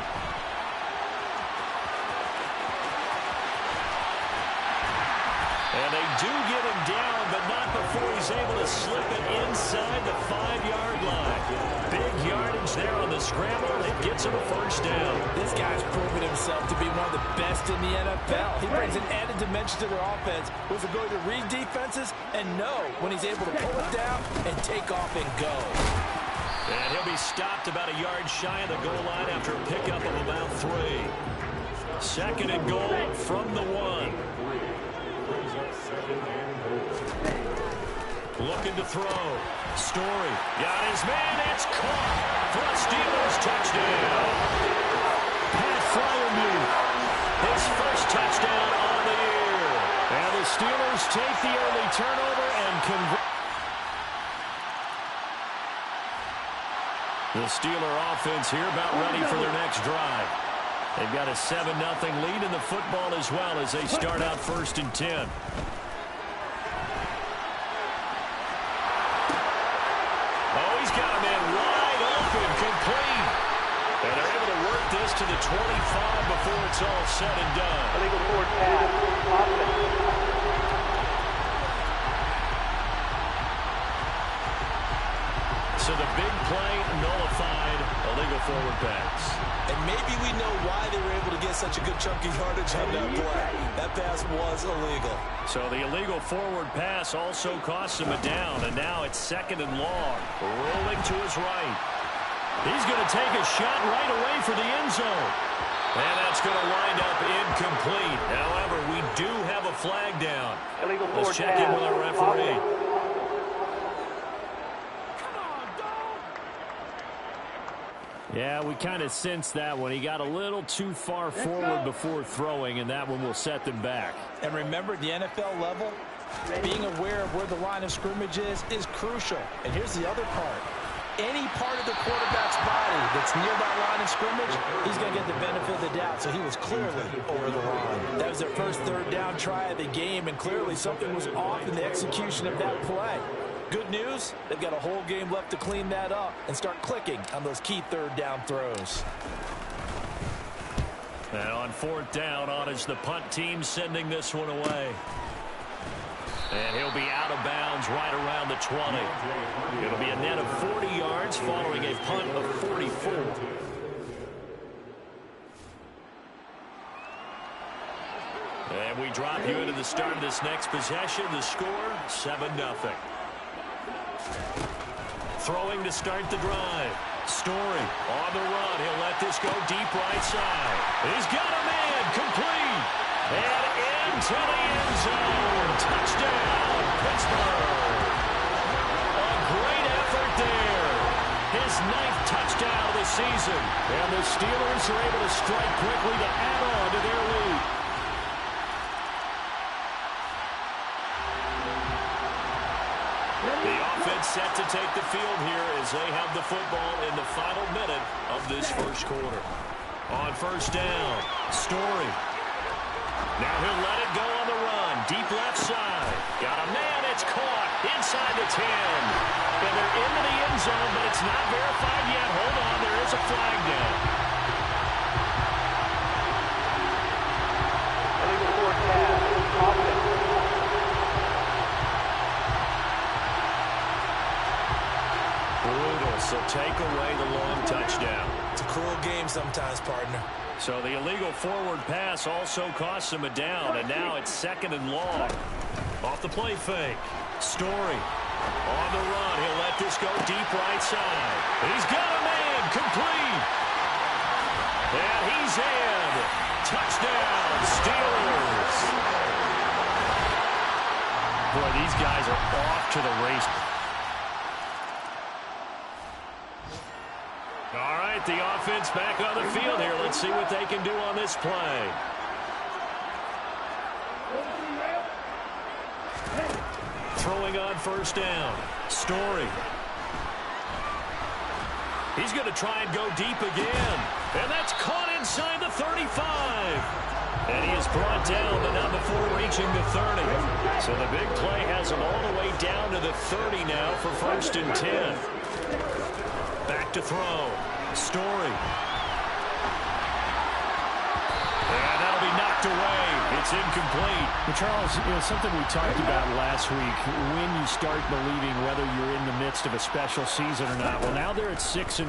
Speaker 1: And they do get him down, but not before he's able to slip it inside the 5-yard line. Big yardage there on the scramble. It gets him a first down.
Speaker 3: This guy's proven himself to be one of the best in the NFL. He brings an added dimension to their offense with the ability to read defenses and know when he's able to pull it down and take off and go.
Speaker 1: And he'll be stopped about a yard shy of the goal line after a pickup of about 3. Second and goal from the 1. Looking to throw. Story. Got his man. It's caught for a Steelers touchdown. Pat Fryermuth. His first touchdown on the year. And the Steelers take the early turnover and convert. The Steeler offense here about ready for their next drive. They've got a 7-0 lead in the football as well as they start out 1st and 10. Oh, he's got a man wide open, complete. And they're able to work this to the 25 before it's all said and done.
Speaker 7: Illegal forward pass, offense.
Speaker 1: So the big play nullified, illegal forward pass.
Speaker 3: And maybe we know why they were able to get such a good chunk of yardage on that play. That pass was illegal.
Speaker 1: So the illegal forward pass also cost him a down, and now it's 2nd and long. Rolling to his right. He's going to take a shot right away for the end zone. And that's going to wind up incomplete. However, we do have a flag down.
Speaker 7: Illegal
Speaker 1: Let's
Speaker 7: forward
Speaker 1: check in with our referee. Yeah, we kind of sensed that one. He got a little too far forward before throwing, and that one will set them back.
Speaker 3: And remember, at the NFL level, being aware of where the line of scrimmage is crucial. And here's the other part. Any part of the quarterback's body that's near that line of scrimmage, he's going to get the benefit of the doubt. So he was clearly over the line. That was their first 3rd down try of the game, and clearly something was off in the execution of that play. Good news, they've got a whole game left to clean that up and start clicking on those key 3rd down throws.
Speaker 1: And on 4th down, on is the punt team sending this one away. And he'll be out of bounds right around the 20. It'll be a net of 40 yards following a punt of 44. And we drop you into the start of this next possession. The score, 7-0. Throwing to start the drive. Story on the run. He'll let this go deep right side. He's got a man complete.
Speaker 2: And into the end zone. Touchdown, Pittsburgh. A great effort there. His 9th touchdown of the season.
Speaker 1: And the Steelers are able to strike quickly to add on to their lead.
Speaker 2: The offense set to take the field here as they have the football in the final minute of this first quarter. On first down, Story. Now he'll let it go on the run. Deep left side. Got a man. It's caught inside the 10. And they're into the end zone, but it's not verified yet. Hold on. There is a flag down.
Speaker 7: Illegal fourth pass. Offense.
Speaker 2: Brutal. So take away the long touchdown.
Speaker 3: It's a cruel game sometimes, partner.
Speaker 2: So the illegal forward pass also costs him a down, and now it's 2nd and long. Off the play fake. Story on the run. He'll let this go deep right side. He's got a man. Complete. And he's in. Touchdown, Steelers.
Speaker 1: Boy, these guys are off to the race.
Speaker 2: All right, the offense back on the field here. Let's see what they can do on this play. Throwing on first down. Story. He's going to try and go deep again. And that's caught inside the 35. And he is brought down, but not before reaching the 30. So the big play has him all the way down to the 30 now for 1st and 10. Back to throw. Story. And that'll be knocked away. It's incomplete.
Speaker 1: Well, Charles, something we talked about last week, when you start believing whether you're in the midst of a special season or not. Well, now they're at 6-0.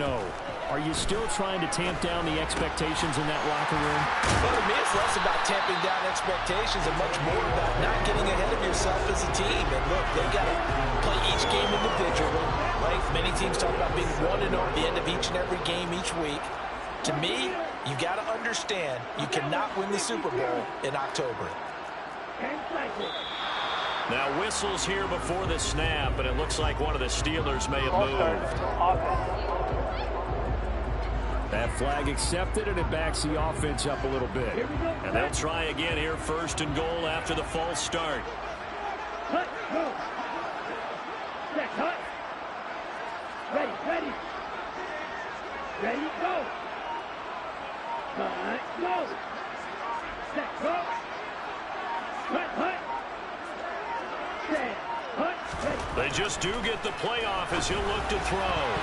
Speaker 1: Are you still trying to tamp down the expectations in that locker room?
Speaker 3: Well, to me, it's less about tamping down expectations and much more about not getting ahead of yourself as a team. And look, they got to play each game individually. Right? Many teams talk about being 1-0 at the end of each and every game each week. To me, you got to understand you cannot win the Super Bowl in October.
Speaker 2: Now whistles here before the snap, and it looks like one of the Steelers may have moved.
Speaker 1: That flag accepted, and it backs the offense up a little bit.
Speaker 2: And they'll try again here, 1st and goal after the false start.
Speaker 7: Cut, go. Set, cut. Ready, ready. Ready, go. Cut, go. Set, go. Cut, cut. Set, cut, ready.
Speaker 2: They just do get the playoff as he'll look to throw.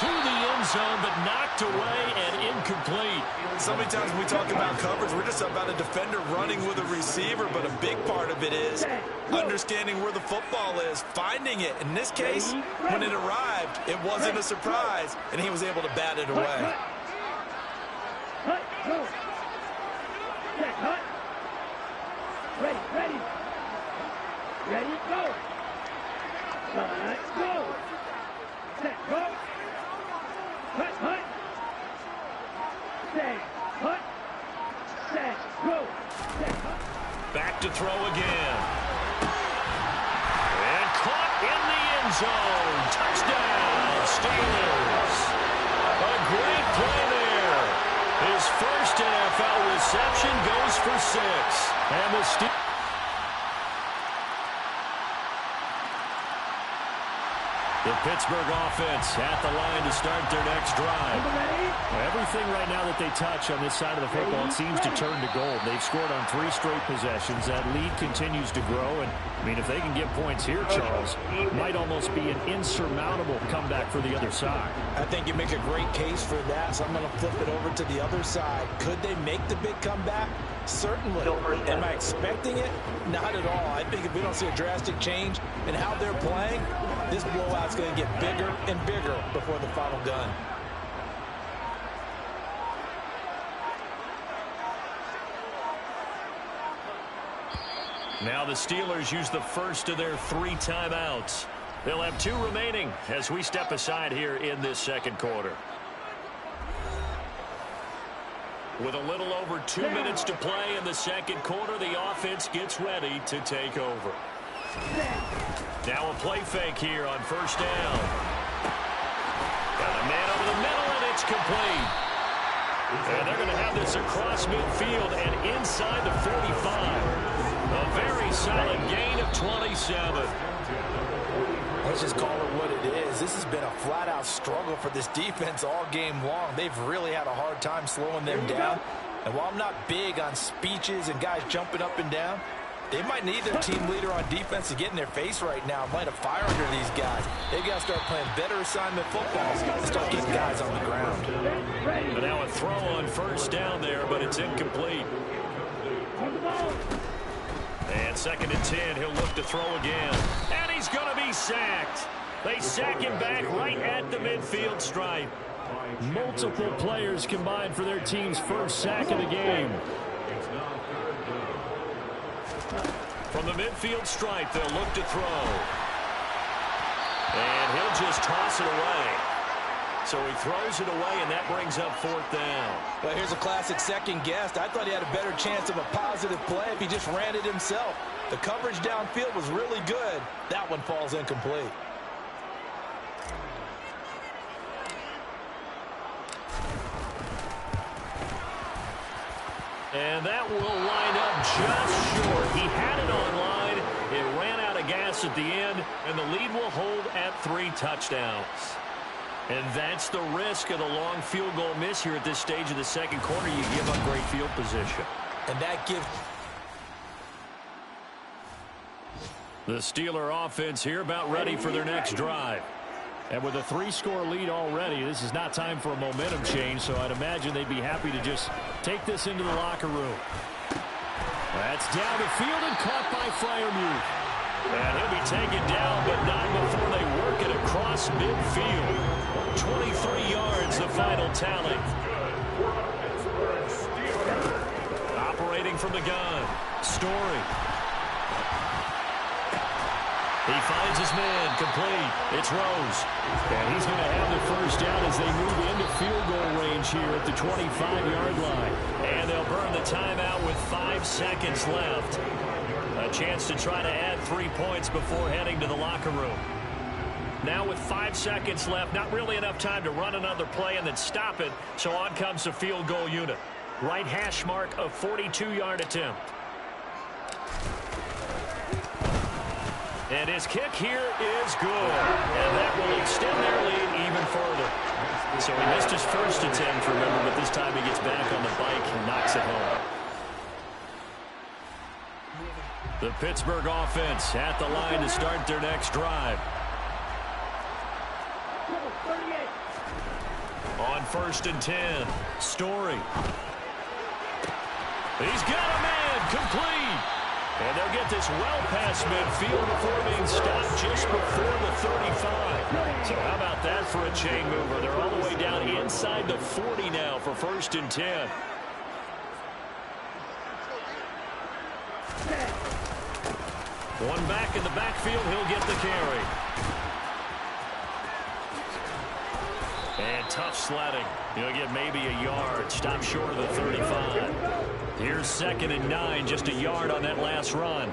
Speaker 2: To the end zone, but knocked away and incomplete.
Speaker 3: So many times when we talk about coverage, we're just about a defender running with a receiver, but a big part of it is understanding where the football is, finding it. In this case, when it arrived, it wasn't a surprise, and he was able to bat it away.
Speaker 7: Cut, go. Set, cut. Ready, ready. Ready, go. Cut, go. Set, go. Cut, cut. Set, cut. Set, go. Set, cut.
Speaker 2: Back to throw again. And caught in the end zone. Touchdown, Steelers. A great play there. His first NFL reception goes for 6.
Speaker 1: And the Steelers.
Speaker 2: The Pittsburgh offense at the line to start their next drive.
Speaker 1: Everything right now that they touch on this side of the football, it seems to turn to gold. They've scored on 3 straight possessions. That lead continues to grow. And, I mean, if they can get points here, Charles, it might almost be an insurmountable comeback for the other side.
Speaker 3: I think you make a great case for that, so I'm going to flip it over to the other side. Could they make the big comeback? Certainly. Am I expecting it? Not at all. I think if we don't see a drastic change in how they're playing, this blowout's going to get bigger and bigger before the final gun.
Speaker 2: Now the Steelers use the first of their 3 timeouts. They'll have 2 remaining as we step aside here in this second quarter.
Speaker 1: With a little over 2 minutes to play in the second quarter, the offense gets ready to take over. Now a play fake here on first down. Got a man over the middle, and it's complete. And they're going to have this across midfield and inside the 45. A very solid gain of 27.
Speaker 3: Let's just call it what it is. This has been a flat-out struggle for this defense all game long. They've really had a hard time slowing them down. And while I'm not big on speeches and guys jumping up and down, they might need their team leader on defense to get in their face right now and light a fire under these guys. They've got to start playing better assignment football and start getting guys on the ground.
Speaker 1: And now a throw on first down there, but it's incomplete. And 2nd and 10, he'll look to throw again. And he's going to be sacked. They sack him back right at the midfield stripe. Multiple players combined for their team's first sack of the game. From the midfield stripe, they'll look to throw. And he'll just toss it away. So he throws it away, and that brings up 4th down.
Speaker 3: Well, here's a classic second guess. I thought he had a better chance of a positive play if he just ran it himself. The coverage downfield was really good. That one falls incomplete.
Speaker 1: And that will line up just short. He had it on line. It ran out of gas at the end, and the lead will hold at 3 touchdowns. And that's the risk of the long field goal miss here at this stage of the second quarter. You give up great field position.
Speaker 3: And that gives...
Speaker 1: The Steeler offense here about ready for their next drive. And with a 3-score lead already, this is not time for a momentum change, so I'd imagine they'd be happy to just take this into the locker room. That's down the field and caught by Freiermuth. And he'll be taken down, but not before they work it across midfield. 23 yards, the final tally. Operating from the gun, Story. He finds his man, complete. It's Rose. And he's going to have the first down as they move into field goal range here at the 25-yard line. And they'll burn the timeout with 5 seconds left. A chance to try to add 3 points before heading to the locker room. Now with 5 seconds left, not really enough time to run another play and then stop it. So on comes the field goal unit. Right hash mark of 42-yard attempt. And his kick here is good. And that will extend their lead even further. So he missed his first attempt, remember, but this time he gets back on the bike and knocks it home. The Pittsburgh offense at the line to start their next drive. On 1st and 10, Story. He's got a man, complete. And they'll get this well past midfield before being stopped just before the 35. So how about that for a chain mover? They're all the way down inside the 40 now for 1st and 10. One back in the backfield, he'll get the carry. And tough sledding. He'll get maybe a yard. Stop short of the 35. Here's 2nd and 9, just a yard on that last run.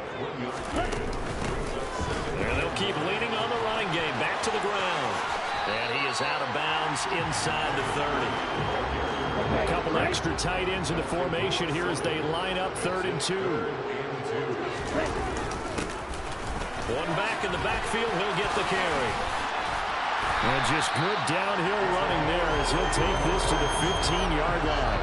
Speaker 1: And they'll keep leaning on the running game. Back to the ground. And he is out of bounds inside the 30. A couple extra tight ends in the formation here as they line up 3rd and 2. One back in the backfield, he'll get the carry. And just good downhill running there as he'll take this to the 15-yard line.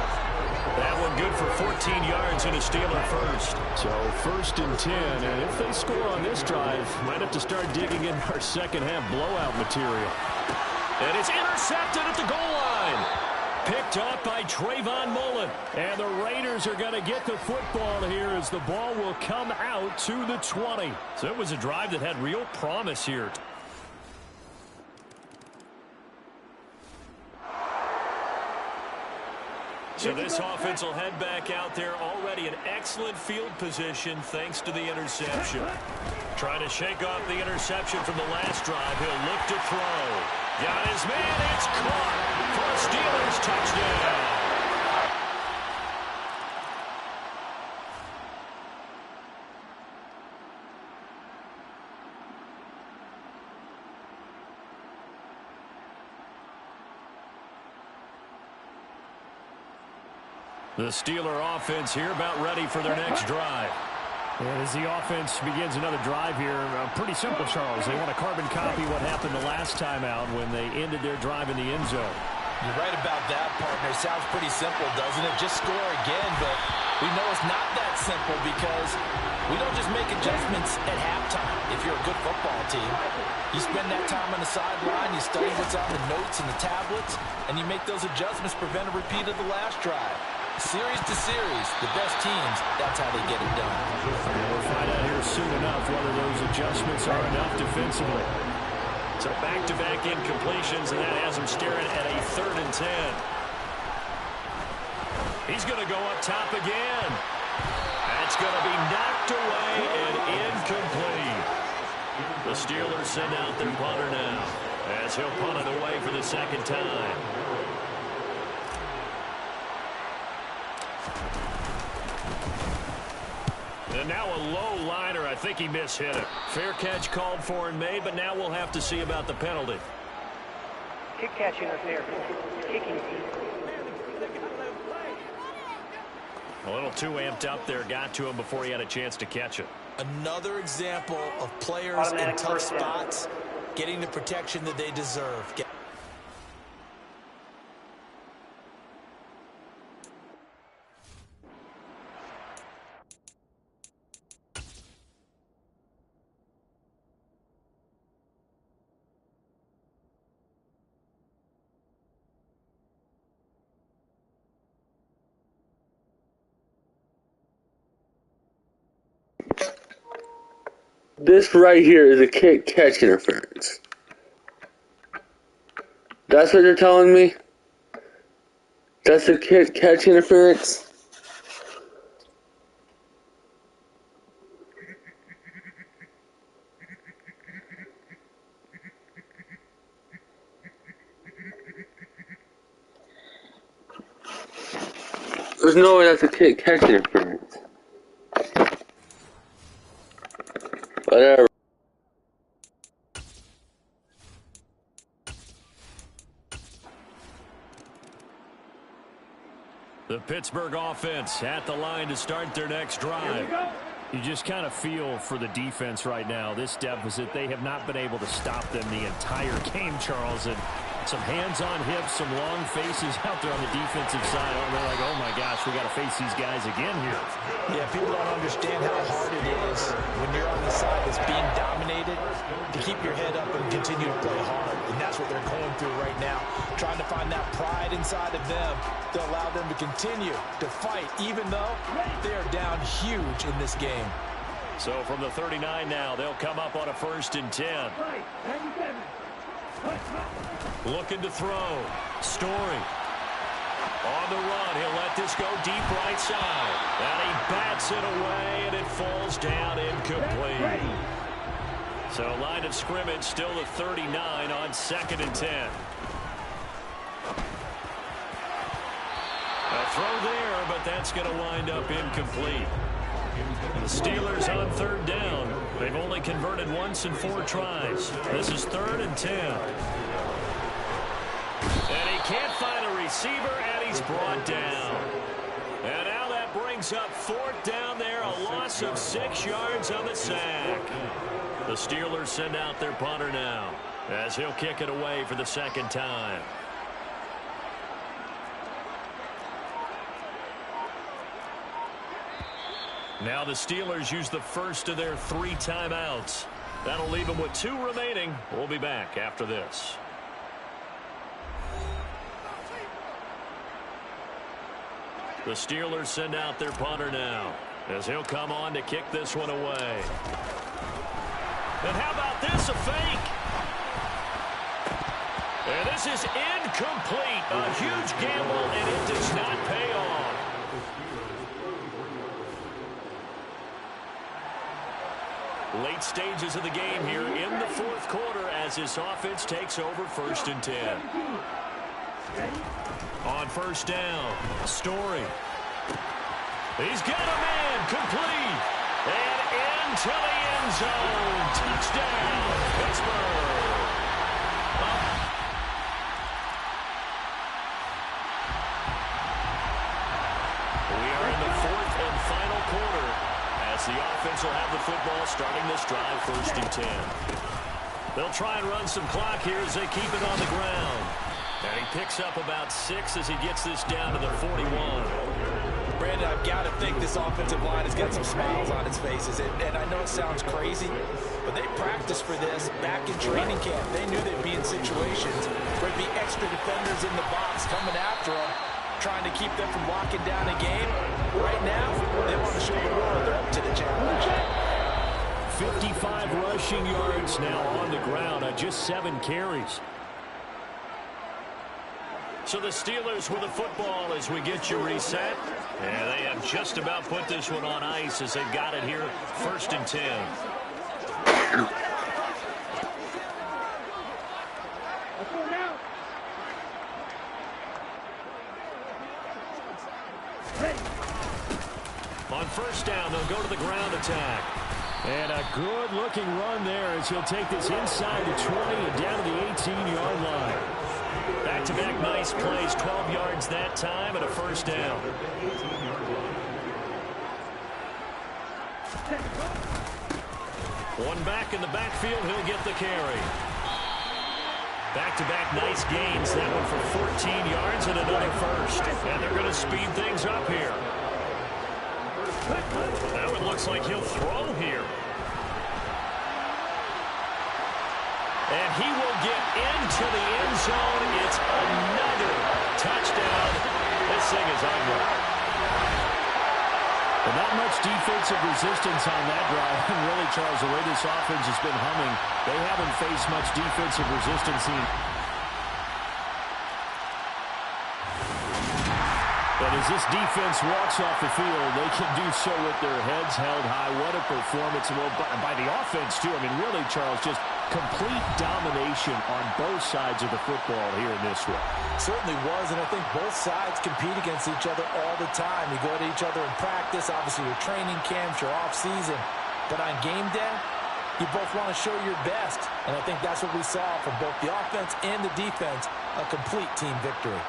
Speaker 1: That one good for 14 yards and a Steeler first. So 1st and 10, and if they score on this drive, might have to start digging in our second-half blowout material. And it's intercepted at the goal line. Picked off by Trayvon Mullen. And the Raiders are going to get the football here as the ball will come out to the 20. So it was a drive that had real promise here. So this offense will head back out there already in excellent field position thanks to the interception. Trying to shake off the interception from the last drive. He'll look to throw. Got his man. It's caught for a Steelers touchdown. The Steeler offense here about ready for their next drive. And as the offense begins another drive here, pretty simple, Charles. They want to carbon copy what happened the last time out when they ended their drive in the end zone.
Speaker 3: You're right about that, partner. Sounds pretty simple, doesn't it? Just score again, but we know it's not that simple because we don't just make adjustments at halftime. If you're a good football team, you spend that time on the sideline, you study what's on the notes and the tablets, and you make those adjustments, prevent a repeat of the last drive. Series to series, the best teams, that's how they get it done.
Speaker 1: We'll find out here soon enough whether those adjustments are enough defensively. So back-to-back incompletions, and that has him staring at a 3rd and 10. He's going to go up top again. That's going to be knocked away and incomplete. The Steelers send out their punter now as he'll punt it away for the 2nd time. And now a low liner. I think he mishit it. Fair catch called for and made, but now we'll have to see about the penalty.
Speaker 7: Kick catch interference. Kicking.
Speaker 1: A little too amped up there. Got to him before he had a chance to catch it.
Speaker 3: Another example of players in tough spots getting the protection that they deserve.
Speaker 4: This right here is a kick catch interference. That's what you're telling me? That's a kick catch interference? There's no way that's a kick catch interference. Whatever.
Speaker 1: The Pittsburgh offense at the line to start their next drive. You just kind of feel for the defense right now. This deficit, they have not been able to stop them the entire game, Charles. And some hands on hips, some long faces out there on the defensive side. Oh, they're like, oh my gosh, we got to face these guys again here.
Speaker 3: Yeah, people don't understand how hard it is when you're on the side that's being dominated to keep your head up and continue to play hard. And that's what they're going through right now, trying to find that pride inside of them to allow them to continue to fight, even though they are down huge in this game.
Speaker 1: So from the 39 now, they'll come up on a 1st and 10. Looking to throw. Story. On the run. He'll let this go deep right side. And he bats it away, and it falls down incomplete. So line of scrimmage still the 39 on 2nd and 10. A throw there, but that's going to wind up incomplete. The Steelers on 3rd down. They've only converted once in 4 tries. This is 3rd and 10. And he can't find a receiver, and he's brought down. And now that brings up 4th down there, a loss of 6 yards on the sack. The Steelers send out their punter now as he'll kick it away for the 2nd time. Now the Steelers use the first of their 3 timeouts. That'll leave them with 2 remaining. We'll be back after this. The Steelers send out their punter now as he'll come on to kick this one away. And how about this, a fake? And this is incomplete. A huge gamble, and it does not pay off. Late stages of the game here in the 4th quarter as this offense takes over 1st and 10. On 1st down, Story. He's got a man, complete. And into the end zone. Touchdown, Pittsburgh.
Speaker 2: offense will have the football starting this drive, 1st and 10. They'll try and run some clock here as they keep it on the ground. And he picks up about 6 as he gets this down to the 41.
Speaker 3: Brandon, I've got to think this offensive line has got some smiles on its faces. And I know it sounds crazy, but they practiced for this back in training camp. They knew they'd be in situations where there'd be extra defenders in the box coming after them, trying to keep them from locking down a game. Right now, they want to show the world they're up to the challenge.
Speaker 1: 55 rushing yards now on the ground on just 7 carries.
Speaker 2: So the Steelers with the football as we get you reset. And they have just about put this one on ice as they've got it here, 1st and 10. On 1st down, they'll go to the ground attack.
Speaker 1: And a good-looking run there as he'll take this inside the 20 and down to the 18-yard line.
Speaker 2: Back-to-back nice plays, 12 yards that time and a 1st down. One back in the backfield, he'll get the carry. Back-to-back nice gains, that one for 14 yards and another 1st. And they're going to speed things up here. That one looks like he'll throw here. And he will get into the end zone. It's another touchdown. This thing is ugly.
Speaker 1: But not much defensive resistance on that drive. And really, Charles, the way this offense has been humming, they haven't faced much defensive resistance. But as this defense walks off the field, they can do so with their heads held high. What a performance. Well, by the offense, too. I mean, really, Charles, just complete domination on both sides of the football here in this one.
Speaker 3: Certainly was, and I think both sides compete against each other all the time. You go to each other in practice, obviously your training camps, your off-season. But on game day, you both want to show your best. And I think that's what we saw from both the offense and the defense, a complete team victory.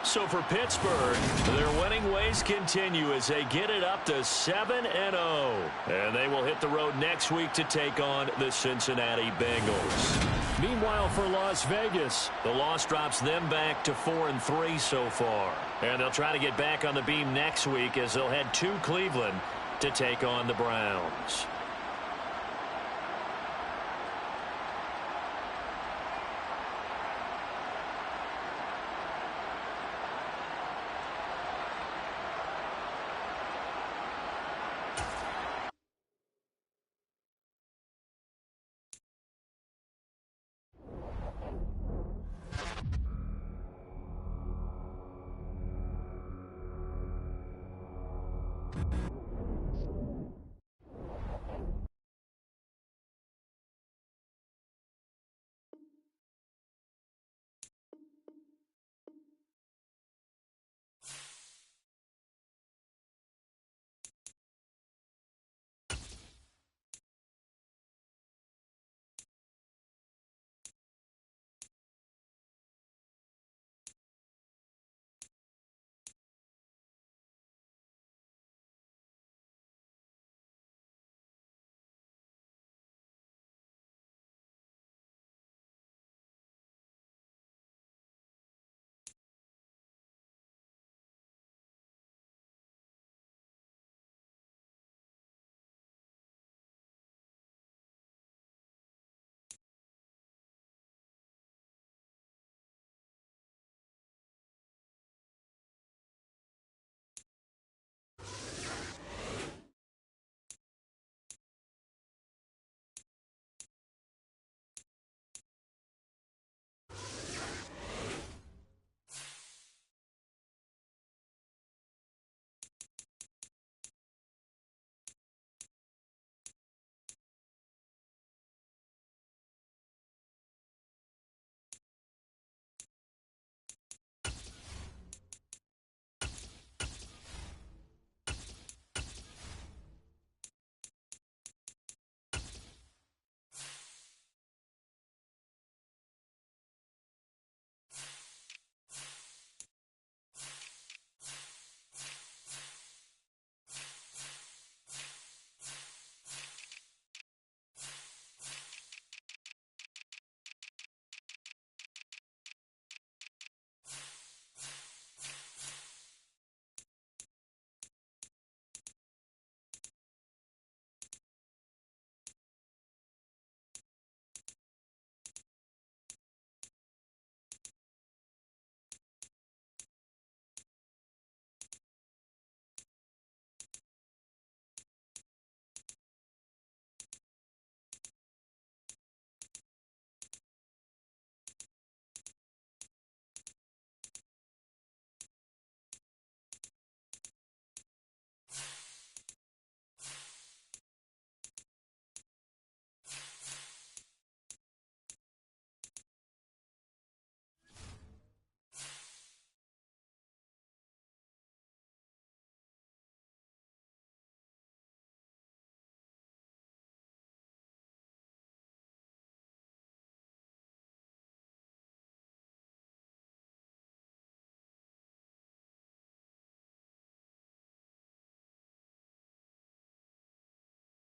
Speaker 2: So for Pittsburgh, their winning ways continue as they get it up to 7-0. And they will hit the road next week to take on the Cincinnati Bengals.
Speaker 1: Meanwhile, for Las Vegas,
Speaker 2: the loss drops them back to 4-3 so far. And they'll try to get back on the beam next week as they'll head to Cleveland to take on the Browns.